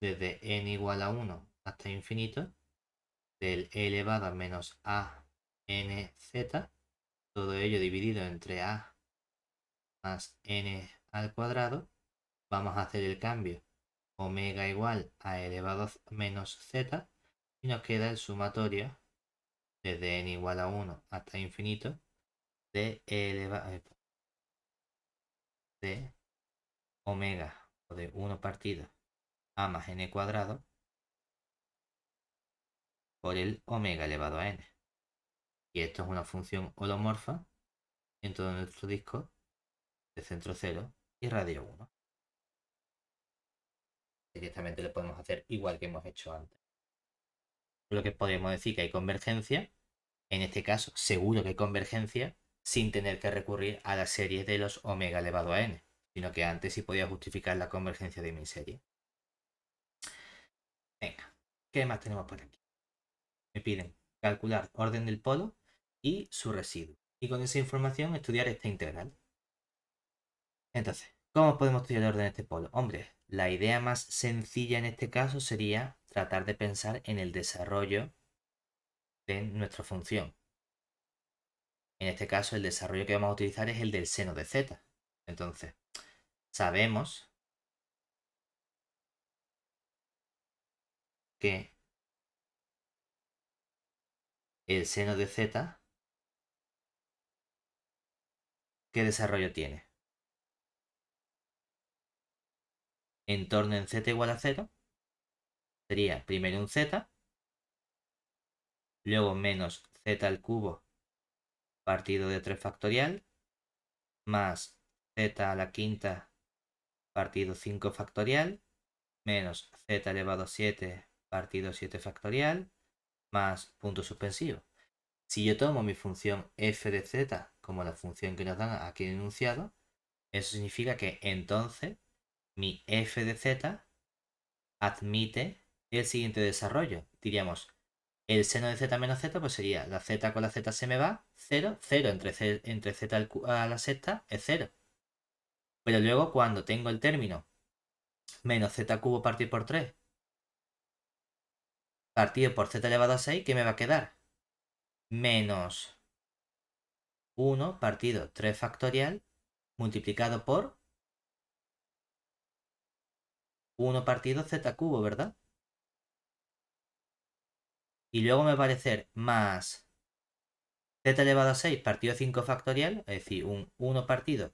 desde n igual a 1 hasta infinito del e elevado a menos a n z, todo ello dividido entre a más n al cuadrado. Vamos a hacer el cambio omega igual a elevado a menos z y nos queda el sumatorio desde n igual a 1 hasta infinito de de omega o de 1 partido a más n cuadrado por el omega elevado a n. Y esto es una función holomorfa en todo nuestro disco de centro 0 y radio 1. Directamente lo podemos hacer igual que hemos hecho antes. Lo que podemos decir que hay convergencia, en este caso seguro que hay convergencia sin tener que recurrir a la serie de los omega elevado a n, sino que antes sí podía justificar la convergencia de mi serie. Venga, ¿qué más tenemos por aquí? Me piden calcular orden del polo y su residuo. Y con esa información estudiar esta integral. Entonces, ¿cómo podemos estudiar el orden de este polo? Hombre, la idea más sencilla en este caso sería tratar de pensar en el desarrollo de nuestra función. En este caso, el desarrollo que vamos a utilizar es el del seno de z. Entonces, sabemos que el seno de z, ¿qué desarrollo tiene? En torno en z igual a 0, sería primero un z, luego menos z al cubo partido de 3 factorial, más z a la quinta partido 5 factorial, menos z elevado a 7 partido 7 factorial, más punto suspensivo. Si yo tomo mi función f de z como la función que nos dan aquí en el enunciado, eso significa que entonces mi f de z admite el siguiente desarrollo. Diríamos, el seno de z menos z pues sería la z con la z se me va, 0, 0 entre z a la sexta es 0. Pero luego cuando tengo el término menos z cubo partido por 3 partido por z elevado a 6, ¿qué me va a quedar? Menos 1 partido 3 factorial multiplicado por 1 partido z cubo, ¿verdad? Y luego me va a parecer más z elevado a 6 partido 5 factorial, es decir, un 1 partido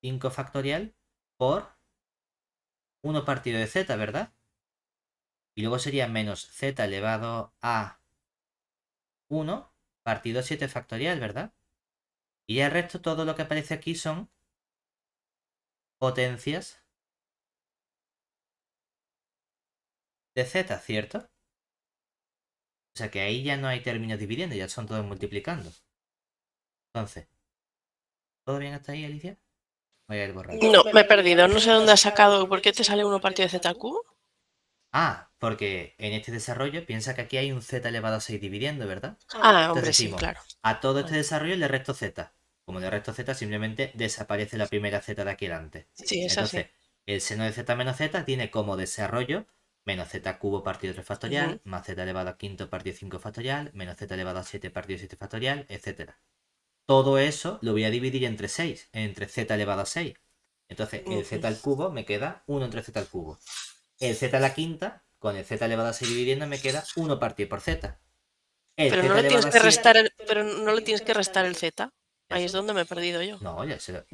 5 factorial por 1 partido de z, ¿verdad? Y luego sería menos z elevado a 1 partido 7 factorial, ¿verdad? Y el resto, todo lo que aparece aquí son potencias de z, ¿cierto? O sea que ahí ya no hay términos dividiendo, ya son todos multiplicando. Entonces, ¿todo bien hasta ahí, Alicia? Voy a ir borrando. No, me he perdido. No sé dónde has sacado. ¿Por qué te sale 1 partido de z al cubo? Ah, porque en este desarrollo piensa que aquí hay un z elevado a 6 dividiendo, ¿verdad? Ah, Entonces hombre, sí, decimos, claro. a todo este Vale. desarrollo le resto z. Como le resto z, simplemente desaparece la primera z de aquí delante. Sí, es así. Entonces, el seno de z menos z tiene como desarrollo menos z cubo partido 3 factorial, más z elevado a quinto partido 5 factorial, menos z elevado a 7 partido 7 factorial, etc. Todo eso lo voy a dividir entre 6, entre z elevado a 6. Entonces, el z al cubo me queda 1 entre z al cubo. El z a la quinta, con el z elevado a 6 dividiendo, me queda 1 partido por z. Pero no le tienes que restar el, pero no le tienes que restar el z. Ahí es donde me he perdido yo. No, ya se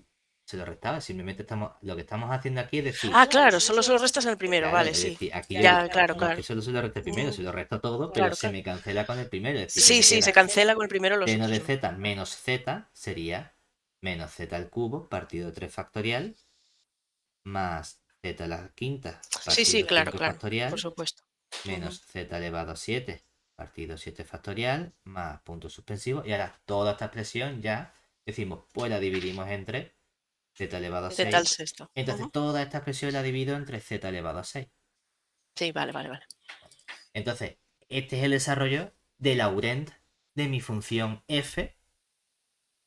se lo restaba. Simplemente lo que estamos haciendo aquí es decir... Ah, claro, solo se lo restas en el primero, Claro, vale, es sí. decir, aquí Ya, claro, no es claro. que solo se lo reste el primero, se lo resto todo, pero Claro, se claro. me cancela con el primero. Es decir, que Sí, me sí, queda se cancela con el primero los seno otros. de z menos z sería menos z al cubo partido 3 factorial más z a la quinta Sí, sí, partido claro, 5 claro, por factorial supuesto. menos z elevado a 7 partido 7 factorial más punto suspensivo. Y ahora toda esta expresión ya decimos, pues la dividimos entre z elevado a Z al 6. sexto. Entonces toda esta expresión la divido entre z elevado a 6. Sí, vale, vale, vale. Entonces, este es el desarrollo de Laurent de mi función f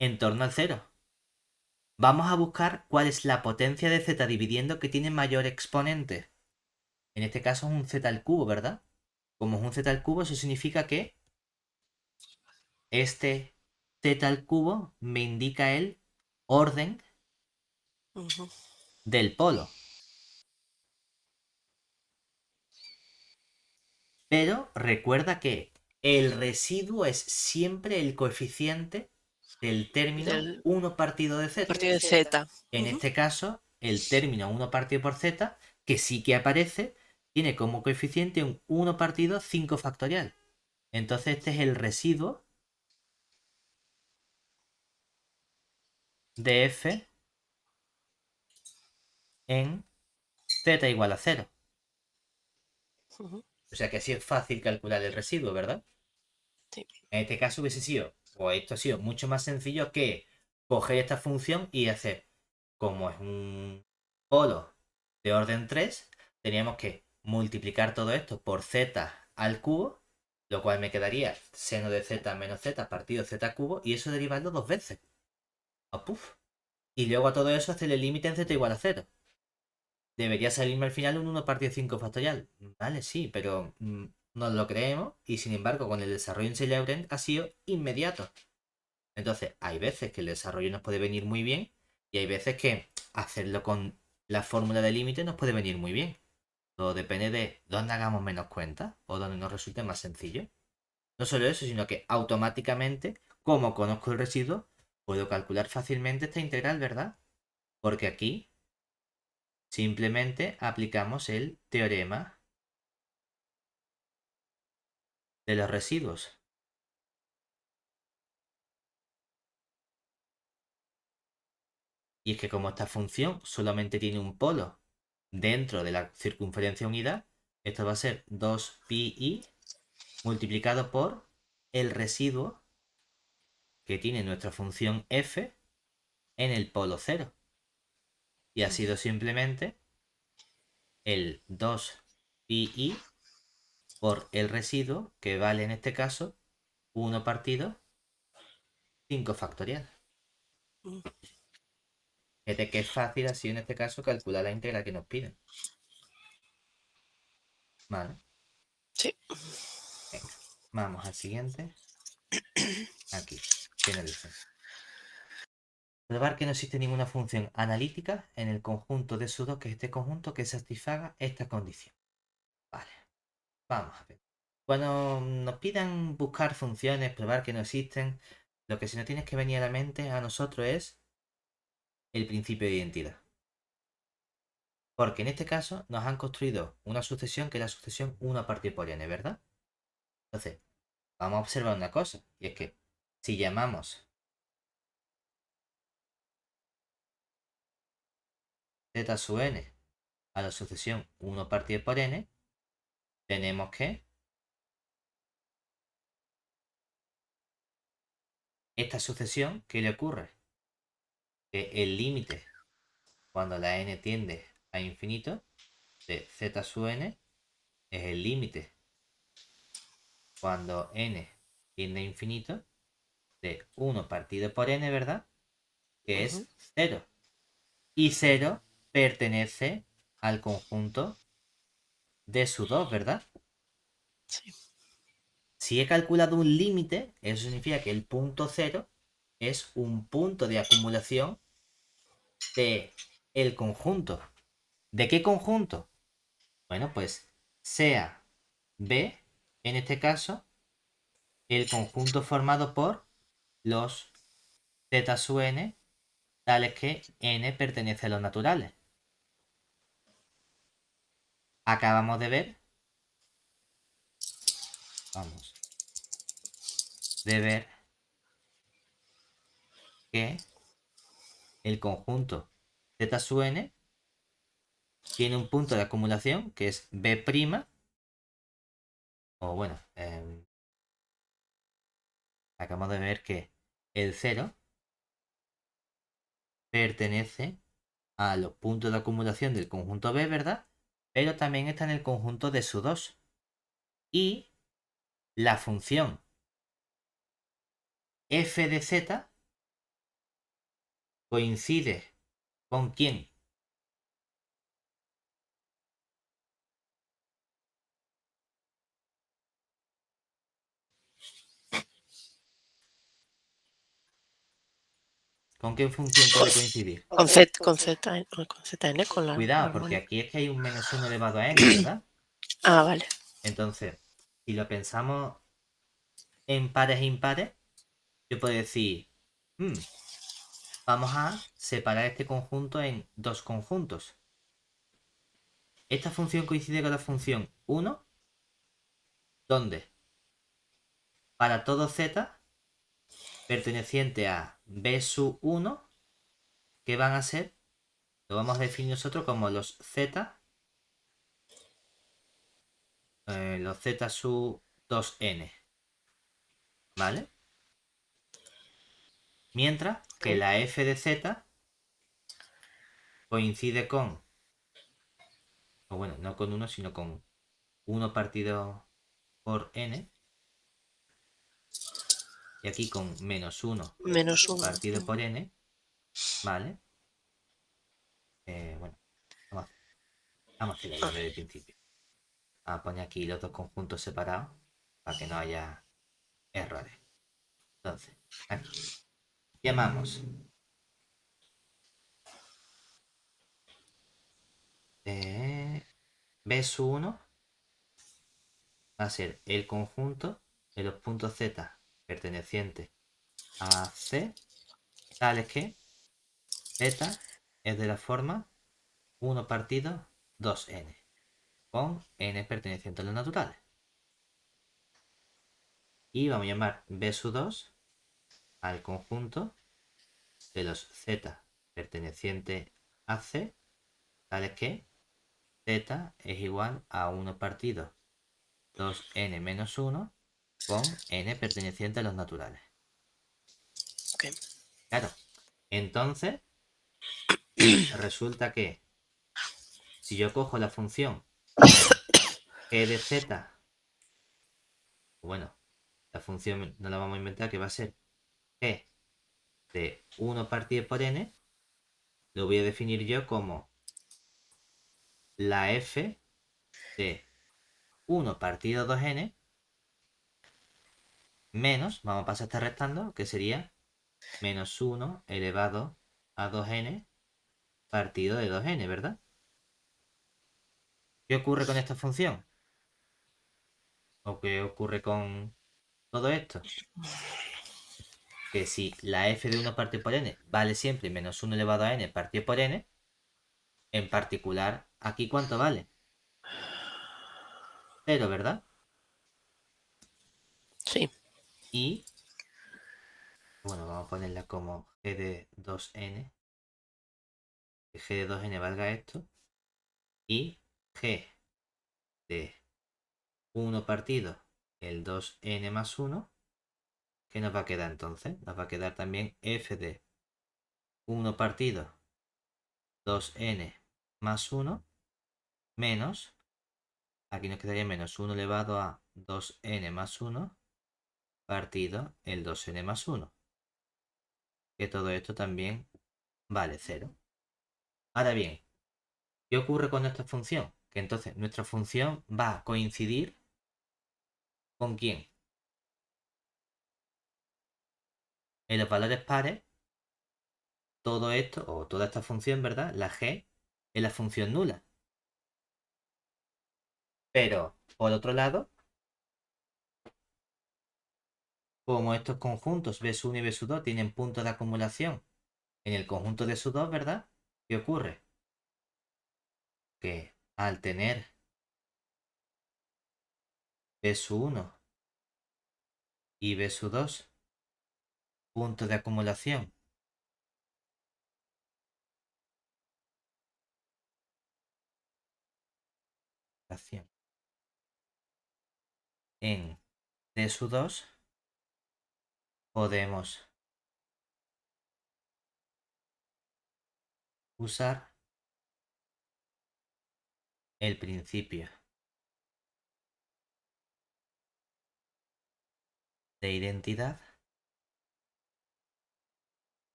en torno al 0. Vamos a buscar cuál es la potencia de z dividiendo que tiene mayor exponente. En este caso es un z al cubo, ¿verdad? Como es un z al cubo, eso significa que este z al cubo me indica el orden Ujú. del polo. Pero recuerda que el residuo es siempre el coeficiente del término Del 1 partido de z. partido de Z. En Ujú. este caso, el término 1 partido por z, que sí que aparece, tiene como coeficiente un 1 partido 5 factorial. Entonces este es el residuo de f en z igual a 0. Ujú. O sea que así es fácil calcular el residuo, ¿verdad? Sí. En este caso hubiese sido, o esto ha sido mucho más sencillo que coger esta función y hacer, como es un polo de orden 3, teníamos que multiplicar todo esto por z al cubo, lo cual me quedaría seno de z menos z partido z cubo, y eso derivarlo dos veces. ¡Ah, puf! Y luego a todo eso hacer el límite en z igual a 0. Debería salirme al final un 1 partido 5 factorial. Vale, sí, pero no lo creemos y sin embargo con el desarrollo en Seileuren ha sido inmediato. Entonces, hay veces que el desarrollo nos puede venir muy bien y hay veces que hacerlo con la fórmula de límite nos puede venir muy bien. Todo depende de dónde hagamos menos cuentas o dónde nos resulte más sencillo. No solo eso, sino que automáticamente, como conozco el residuo, puedo calcular fácilmente esta integral, ¿verdad? Porque aquí simplemente aplicamos el teorema de los residuos. Y es que como esta función solamente tiene un polo dentro de la circunferencia unidad, esto va a ser 2pi multiplicado por el residuo que tiene nuestra función f en el polo 0. Y ha sido simplemente el 2pi por el residuo, que vale en este caso 1 partido 5 factorial. Mm. Fíjate que es fácil así en este caso calcular la integral que nos piden. Vale, Sí. venga, vamos al siguiente. Aquí, ¿qué nos dice? Probar que no existe ninguna función analítica en el conjunto de sudos que es este conjunto que satisfaga esta condición. Vale, vamos a ver. Cuando nos pidan buscar funciones, probar que no existen, lo que se nos tiene que venir a la mente a nosotros es el principio de identidad. Porque en este caso nos han construido una sucesión que es la sucesión 1 a partir por n, ¿verdad? Entonces, vamos a observar una cosa, y es que si llamamos z sub n a la sucesión 1 partido por n, tenemos que esta sucesión, ¿qué le ocurre? Que el límite cuando la n tiende a infinito de z sub n es el límite cuando n tiende a infinito de 1 partido por n, ¿verdad? Que Ujú. es 0. Y 0 pertenece al conjunto de su 2, ¿verdad? Sí. Si he calculado un límite, eso significa que el punto 0 es un punto de acumulación de el conjunto. ¿De qué conjunto? Bueno, pues sea B, en este caso, el conjunto formado por los z sub n tales que n pertenece a los naturales. Acabamos de ver, que el conjunto z sub n tiene un punto de acumulación que es b', o bueno, acabamos de ver que el 0 pertenece a los puntos de acumulación del conjunto B, ¿verdad? Pero también está en el conjunto de su 2. Y la función f de z coincide con quién. ¿Con qué función puede coincidir? Con Z, con ZN, con la Cuidado, porque armónica. aquí es que hay un menos 1 elevado a n, ¿verdad? Ah, vale. Entonces, si lo pensamos en pares e impares, yo puedo decir, vamos a separar este conjunto en dos conjuntos. Esta función coincide con la función 1, donde para todo z perteneciente a b sub 1, que van a ser, lo vamos a definir nosotros como los z sub 2n, ¿vale? Mientras que la f de z coincide con, o bueno, no con 1, sino con 1 partido por n, y aquí con menos 1 Menos 1. partido por n, ¿vale? Bueno, vamos a hacerlo ya desde el principio. Vamos a poner aquí los dos conjuntos separados para que no haya errores. Entonces, aquí llamamos B sub 1 va a ser el conjunto de los puntos Z pertenecientes a C, tales que Z es de la forma 1 partido 2n, con n perteneciente a los naturales. Y vamos a llamar B sub 2 al conjunto de los Z pertenecientes a C, tales que Z es igual a 1 partido 2n menos 1 con n perteneciente a los naturales. Okay. Claro, entonces resulta que si yo cojo la función g de z, bueno, la función no la vamos a inventar, que va a ser g de 1 partido por n, lo voy a definir yo como la f de 1 partido 2n menos, vamos a pasar a estar restando, que sería menos 1 elevado a 2n partido de 2n, ¿verdad? ¿Qué ocurre con esta función? ¿O qué ocurre con todo esto? Que si la f de 1 partido por n vale siempre menos 1 elevado a n partido por n, en particular, ¿aquí cuánto vale? 0, ¿verdad? Sí. Y, bueno, vamos a ponerla como g de 2n, que g de 2n valga esto, y g de 1 partido el 2n más 1, ¿qué nos va a quedar entonces? Nos va a quedar también f de 1 partido 2n más 1 menos, aquí nos quedaría menos 1 elevado a 2n más 1 partido el 2n más 1. Que todo esto también vale 0. Ahora bien, ¿qué ocurre con nuestra función? Que entonces nuestra función va a coincidir ¿con quién? En los valores pares, todo esto, o toda esta función, ¿verdad? La g es la función nula. Pero, por otro lado, como estos conjuntos B1 y B2 tienen puntos de acumulación en el conjunto de sus dos, ¿verdad? ¿Qué ocurre? Que al tener B sub 1 y B sub 2 puntos de acumulación en D sub 2, podemos usar el principio de identidad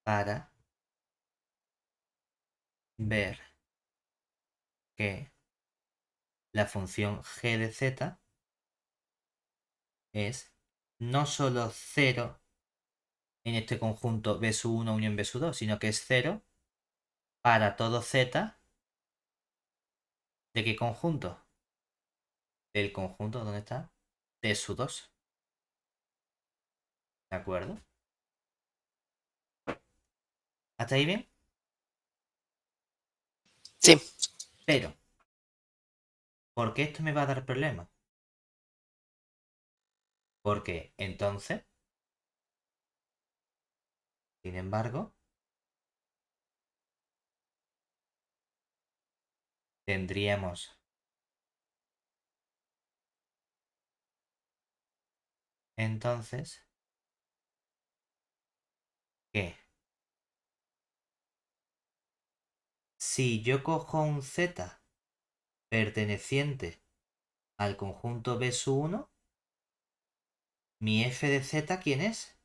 para ver que la función g de z es no solo 0 en este conjunto B sub 1 unión B sub 2, sino que es 0 para todo z. ¿De qué conjunto? Del conjunto, ¿dónde está? De sub 2. ¿De acuerdo? ¿Hasta ahí bien? Sí. Pero, ¿por qué esto me va a dar problemas? Porque entonces, sin embargo, tendríamos entonces que si yo cojo un z perteneciente al conjunto B sub 1, mi f de z, ¿quién es?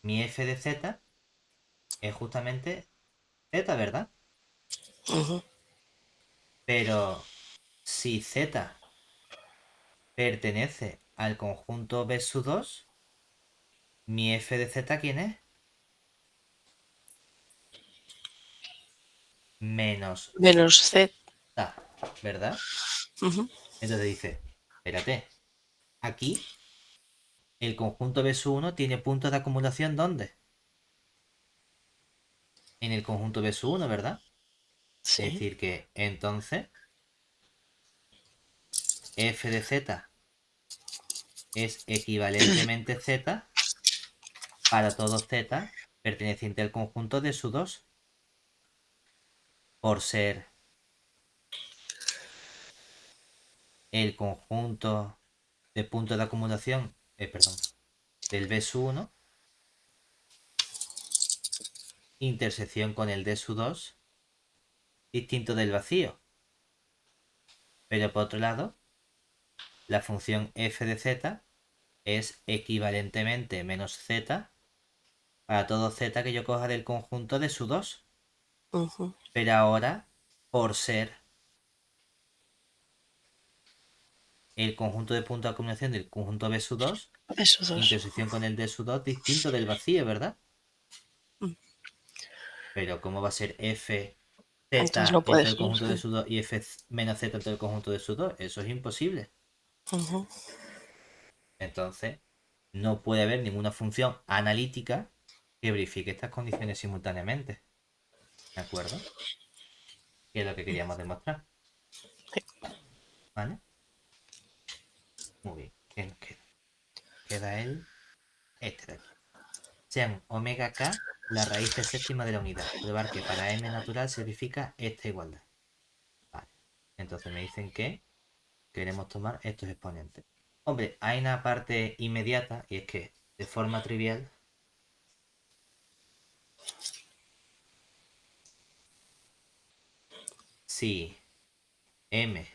Mi f de z es justamente z, ¿verdad? Ujú. Pero si z pertenece al conjunto B sub 2, mi f de z, ¿quién es? Menos Menos Z. z, ¿verdad? Ujú. Entonces dice, espérate, aquí el conjunto B sub 1 tiene puntos de acumulación, ¿dónde? En el conjunto B sub 1, ¿verdad? Es Sí. decir que entonces f de z es equivalentemente z para todo z perteneciente al conjunto de su 2, por ser el conjunto de puntos de acumulación, perdón, del B sub 1, intersección con el D sub 2, distinto del vacío. Pero por otro lado, la función f de z es equivalentemente menos z para todo z que yo coja del conjunto de su 2. Ujú. Pero ahora, por ser el conjunto de puntos de acumulación del conjunto B sub 2, Esos dos. intersección con el D sub 2, distinto del vacío, ¿verdad? Mm. Pero ¿cómo va a ser f Entonces z no en puede todo el ser. conjunto de sub 2 y f menos z en todo el conjunto de sub 2? Eso es imposible. Ujú. Entonces, no puede haber ninguna función analítica que verifique estas condiciones simultáneamente. ¿De acuerdo? Que es lo que queríamos demostrar. ¿Vale? Muy bien. ¿Qué nos queda? Queda este de aquí. Sean omega k la raíz séptima de la unidad. Probar que para m natural se verifica esta igualdad. Vale. Entonces me dicen que queremos tomar estos exponentes. Hombre, hay una parte inmediata y es que de forma trivial, si m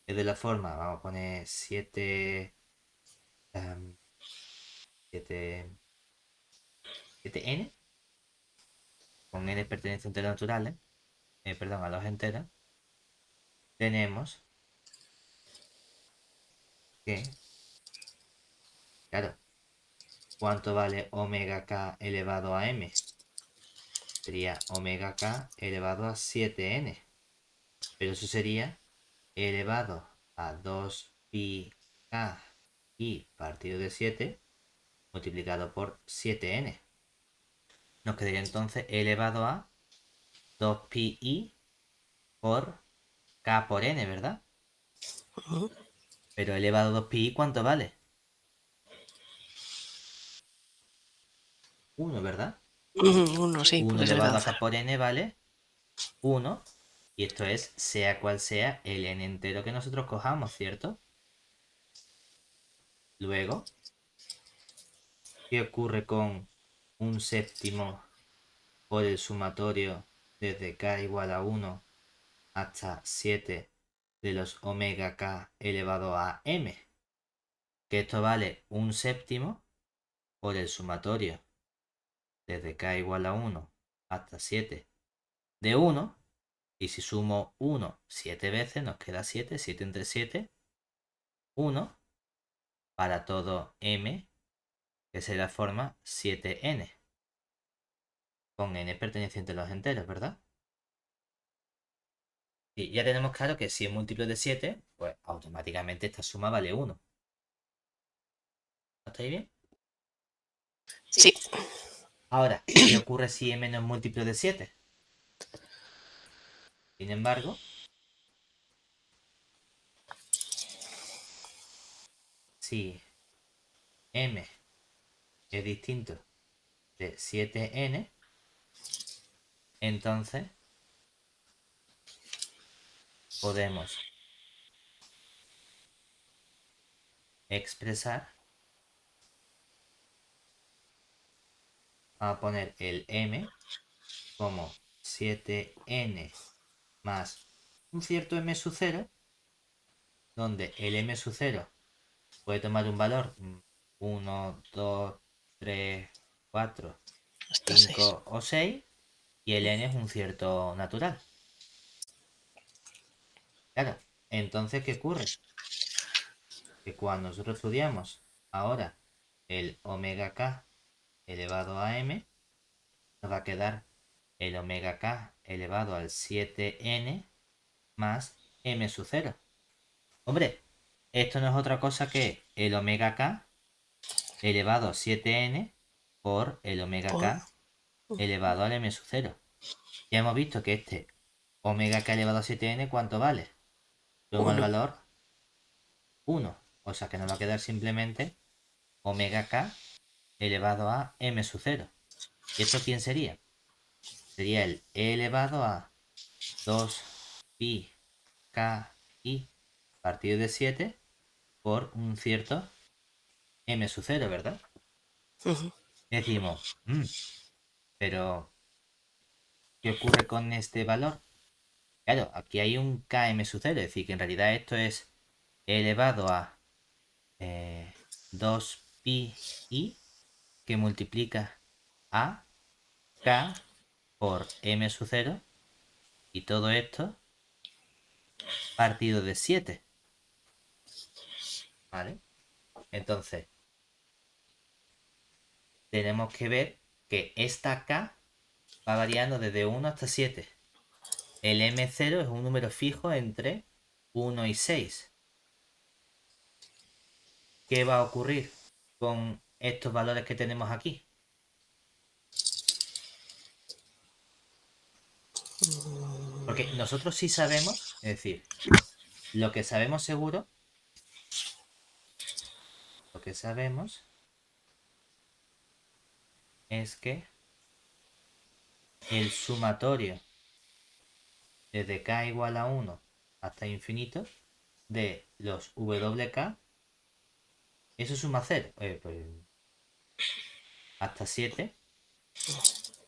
es de la forma, vamos a poner 7, 7, 7n, con n pertenecientes naturales, perdón, a los enteros, tenemos que, claro, ¿cuánto vale omega k elevado a m? Sería omega k elevado a 7n. Pero eso sería elevado a 2 pi k i partido de 7 multiplicado por 7n. Nos quedaría entonces e elevado a 2pi i por k por n, ¿verdad? Ujú. Pero elevado a 2pi i, ¿cuánto vale? 1, ¿verdad? Uno, sí, 1 puede ser elevado a danza. k por n vale 1. Y esto es sea cual sea el n entero que nosotros cojamos, ¿cierto? Luego, ¿qué ocurre con un séptimo por el sumatorio desde k igual a 1 hasta 7 de los omega k elevado a m? Que esto vale un séptimo por el sumatorio desde k igual a 1 hasta 7 de 1. Y si sumo 1 7 veces, nos queda 7. 7 entre 7, 1 para todo m, que se la forma 7n, con n perteneciente a los enteros, ¿verdad? Y ya tenemos claro que si es múltiplo de 7, pues automáticamente esta suma vale 1. ¿Estáis bien? Sí. Ahora, ¿qué ocurre si m no es múltiplo de 7? Sin embargo, si m es distinto de 7n, entonces podemos expresar, a poner el m como 7n más un cierto m sub 0, donde el m sub 0 puede tomar un valor 1, 2, 3, 4, Hasta 6. 5 o 6, y el n es un cierto natural. Claro, entonces, ¿qué ocurre? Que cuando nosotros estudiamos ahora el omega k elevado a m, nos va a quedar el omega k elevado al 7n más m sub 0. Hombre, esto no es otra cosa que el omega k elevado a 7n por el omega Por. k elevado al m sub 0. Ya hemos visto que este omega k elevado a 7n, ¿cuánto vale? Toma el 1. valor 1. O sea que nos va a quedar simplemente omega k elevado a m sub 0. ¿Y esto quién sería? Sería el e elevado a 2 pi k i partido de 7 por un cierto m sub 0, ¿verdad? Decimos, pero ¿qué ocurre con este valor? Claro, aquí hay un km sub 0, es decir, que en realidad esto es elevado a 2 pi i que multiplica a k por m sub 0, y todo esto partido de 7, ¿vale? Entonces, tenemos que ver que esta k va variando desde 1 hasta 7. El m0 es un número fijo entre 1 y 6. ¿Qué va a ocurrir con estos valores que tenemos aquí? Porque nosotros sí sabemos, es decir, lo que sabemos seguro, lo que sabemos es que el sumatorio desde k igual a 1 hasta infinito de los WK, eso suma 0. Pues hasta 7,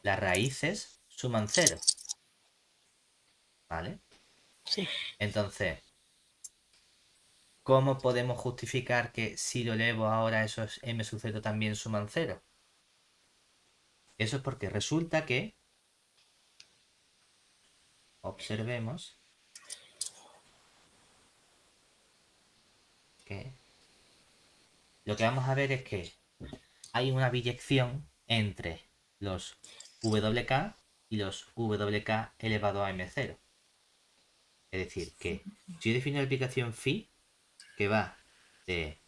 las raíces suman 0, ¿vale? Sí. Entonces, ¿cómo podemos justificar que si lo elevo ahora esos m sub 0 también suman 0? Eso es porque resulta que, observemos, que lo que vamos a ver es que hay una biyección entre los WK y los WK elevado a M0. Es decir, que si yo defino la aplicación phi, que va de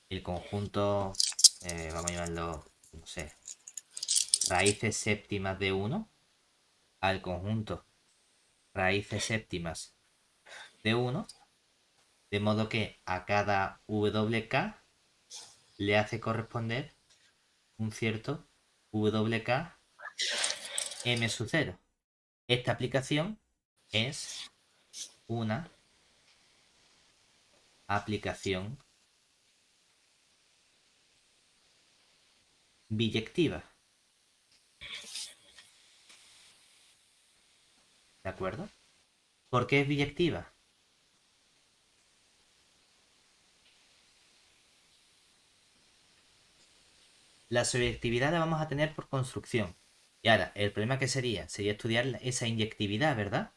el conjunto, vamos a llamarlo, no sé, raíces séptimas de 1 al conjunto raíces séptimas de 1, de modo que a cada WK le hace corresponder un cierto WK M sub 0. Esta aplicación es una aplicación biyectiva. ¿De acuerdo? ¿Por qué es biyectiva? La sobreactividad la vamos a tener por construcción. Y ahora, el problema que sería estudiar esa inyectividad, ¿verdad?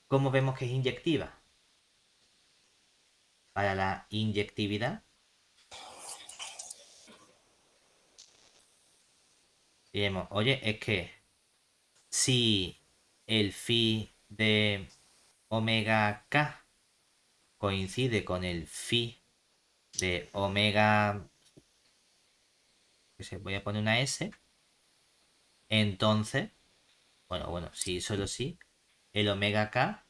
¿Cómo vemos que es inyectiva? Para la inyectividad diremos, oye, es que si el phi de omega k coincide con el phi de omega, voy a poner una S, entonces, bueno, sí, solo sí, el omega k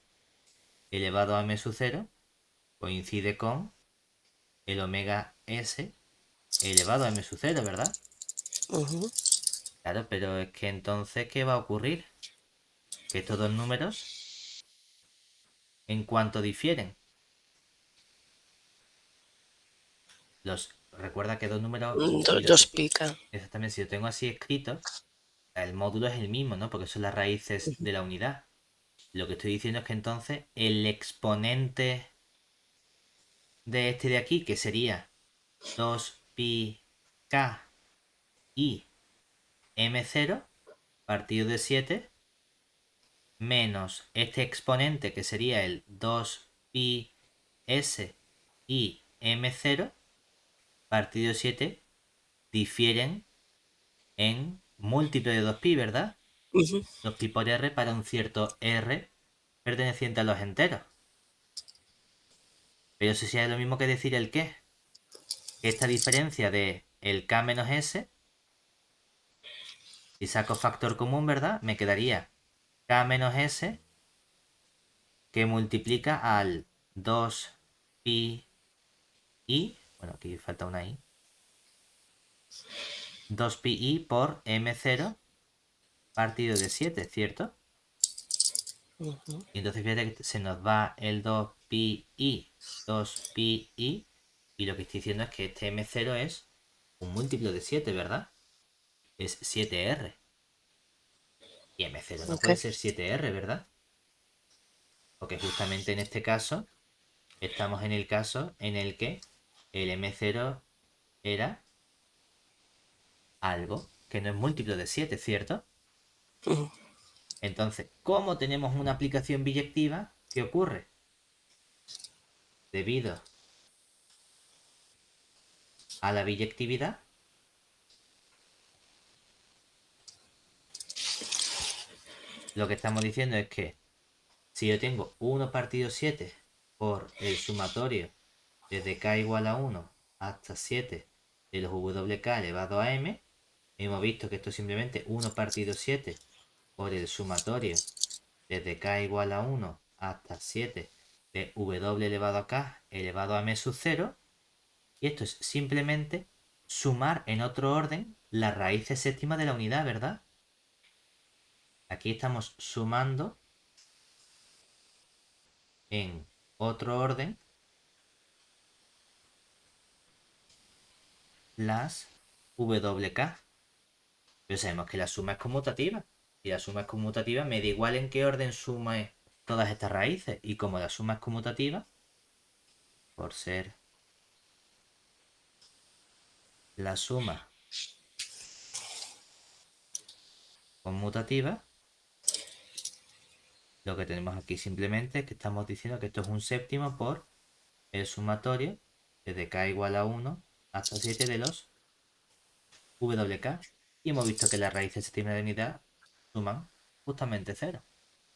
elevado a m sub 0 coincide con el omega s elevado a m sub 0, ¿verdad? Ujú. Claro, pero es que entonces, ¿qué va a ocurrir? Que estos dos números, ¿en cuánto difieren? Recuerda que dos números, Dos pica. exactamente, si lo tengo así escrito, el módulo es el mismo, ¿no? Porque son las raíces Ujú. de la unidad. Lo que estoy diciendo es que entonces el exponente de este de aquí, que sería 2pi k y m0 partido de 7, menos este exponente que sería el 2pi s y m0 partido de 7, difieren en múltiplo de 2pi, ¿verdad? Ujú. 2pi por r para un cierto r perteneciente a los enteros. Pero eso sería lo mismo que decir el qué. Esta diferencia de el k menos s, si saco factor común, ¿verdad? Me quedaría k menos s que multiplica al 2pi i, bueno, aquí falta una i, 2pi i por m0 partido de 7, ¿cierto? Ujú. Y entonces fíjate que se nos va el 2pi i, 2pi i, y lo que estoy diciendo es que este m0 es un múltiplo de 7, ¿verdad? Es 7r. Y m0 no Ok. puede ser 7r, ¿verdad? Porque justamente en este caso estamos en el caso en el que el m0 era algo que no es múltiplo de 7, ¿cierto? Ujú. Entonces, ¿cómo tenemos una aplicación biyectiva? ¿Qué ocurre? Debido a la biyectividad, lo que estamos diciendo es que si yo tengo 1 partido 7 por el sumatorio desde k igual a 1 hasta 7 de los wk elevado a m, hemos visto que esto es simplemente 1 partido 7 por el sumatorio desde k igual a 1 hasta 7 de w elevado a k elevado a m sub 0. Y esto es simplemente sumar en otro orden las raíces séptimas de la unidad, ¿verdad? Aquí estamos sumando en otro orden las WK. Pero sabemos que la suma es conmutativa. Si la suma es conmutativa, me da igual en qué orden sume todas estas raíces. Y como la suma es conmutativa, por ser la suma conmutativa, lo que tenemos aquí simplemente es que estamos diciendo que esto es un séptimo por el sumatorio desde k igual a 1 hasta 7 de los WK. Y hemos visto que las raíces séptimas de unidad suman justamente 0.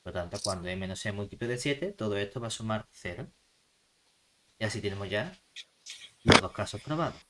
Por lo tanto, cuando m no sea múltiplo de 7, todo esto va a sumar 0. Y así tenemos ya los dos casos probados.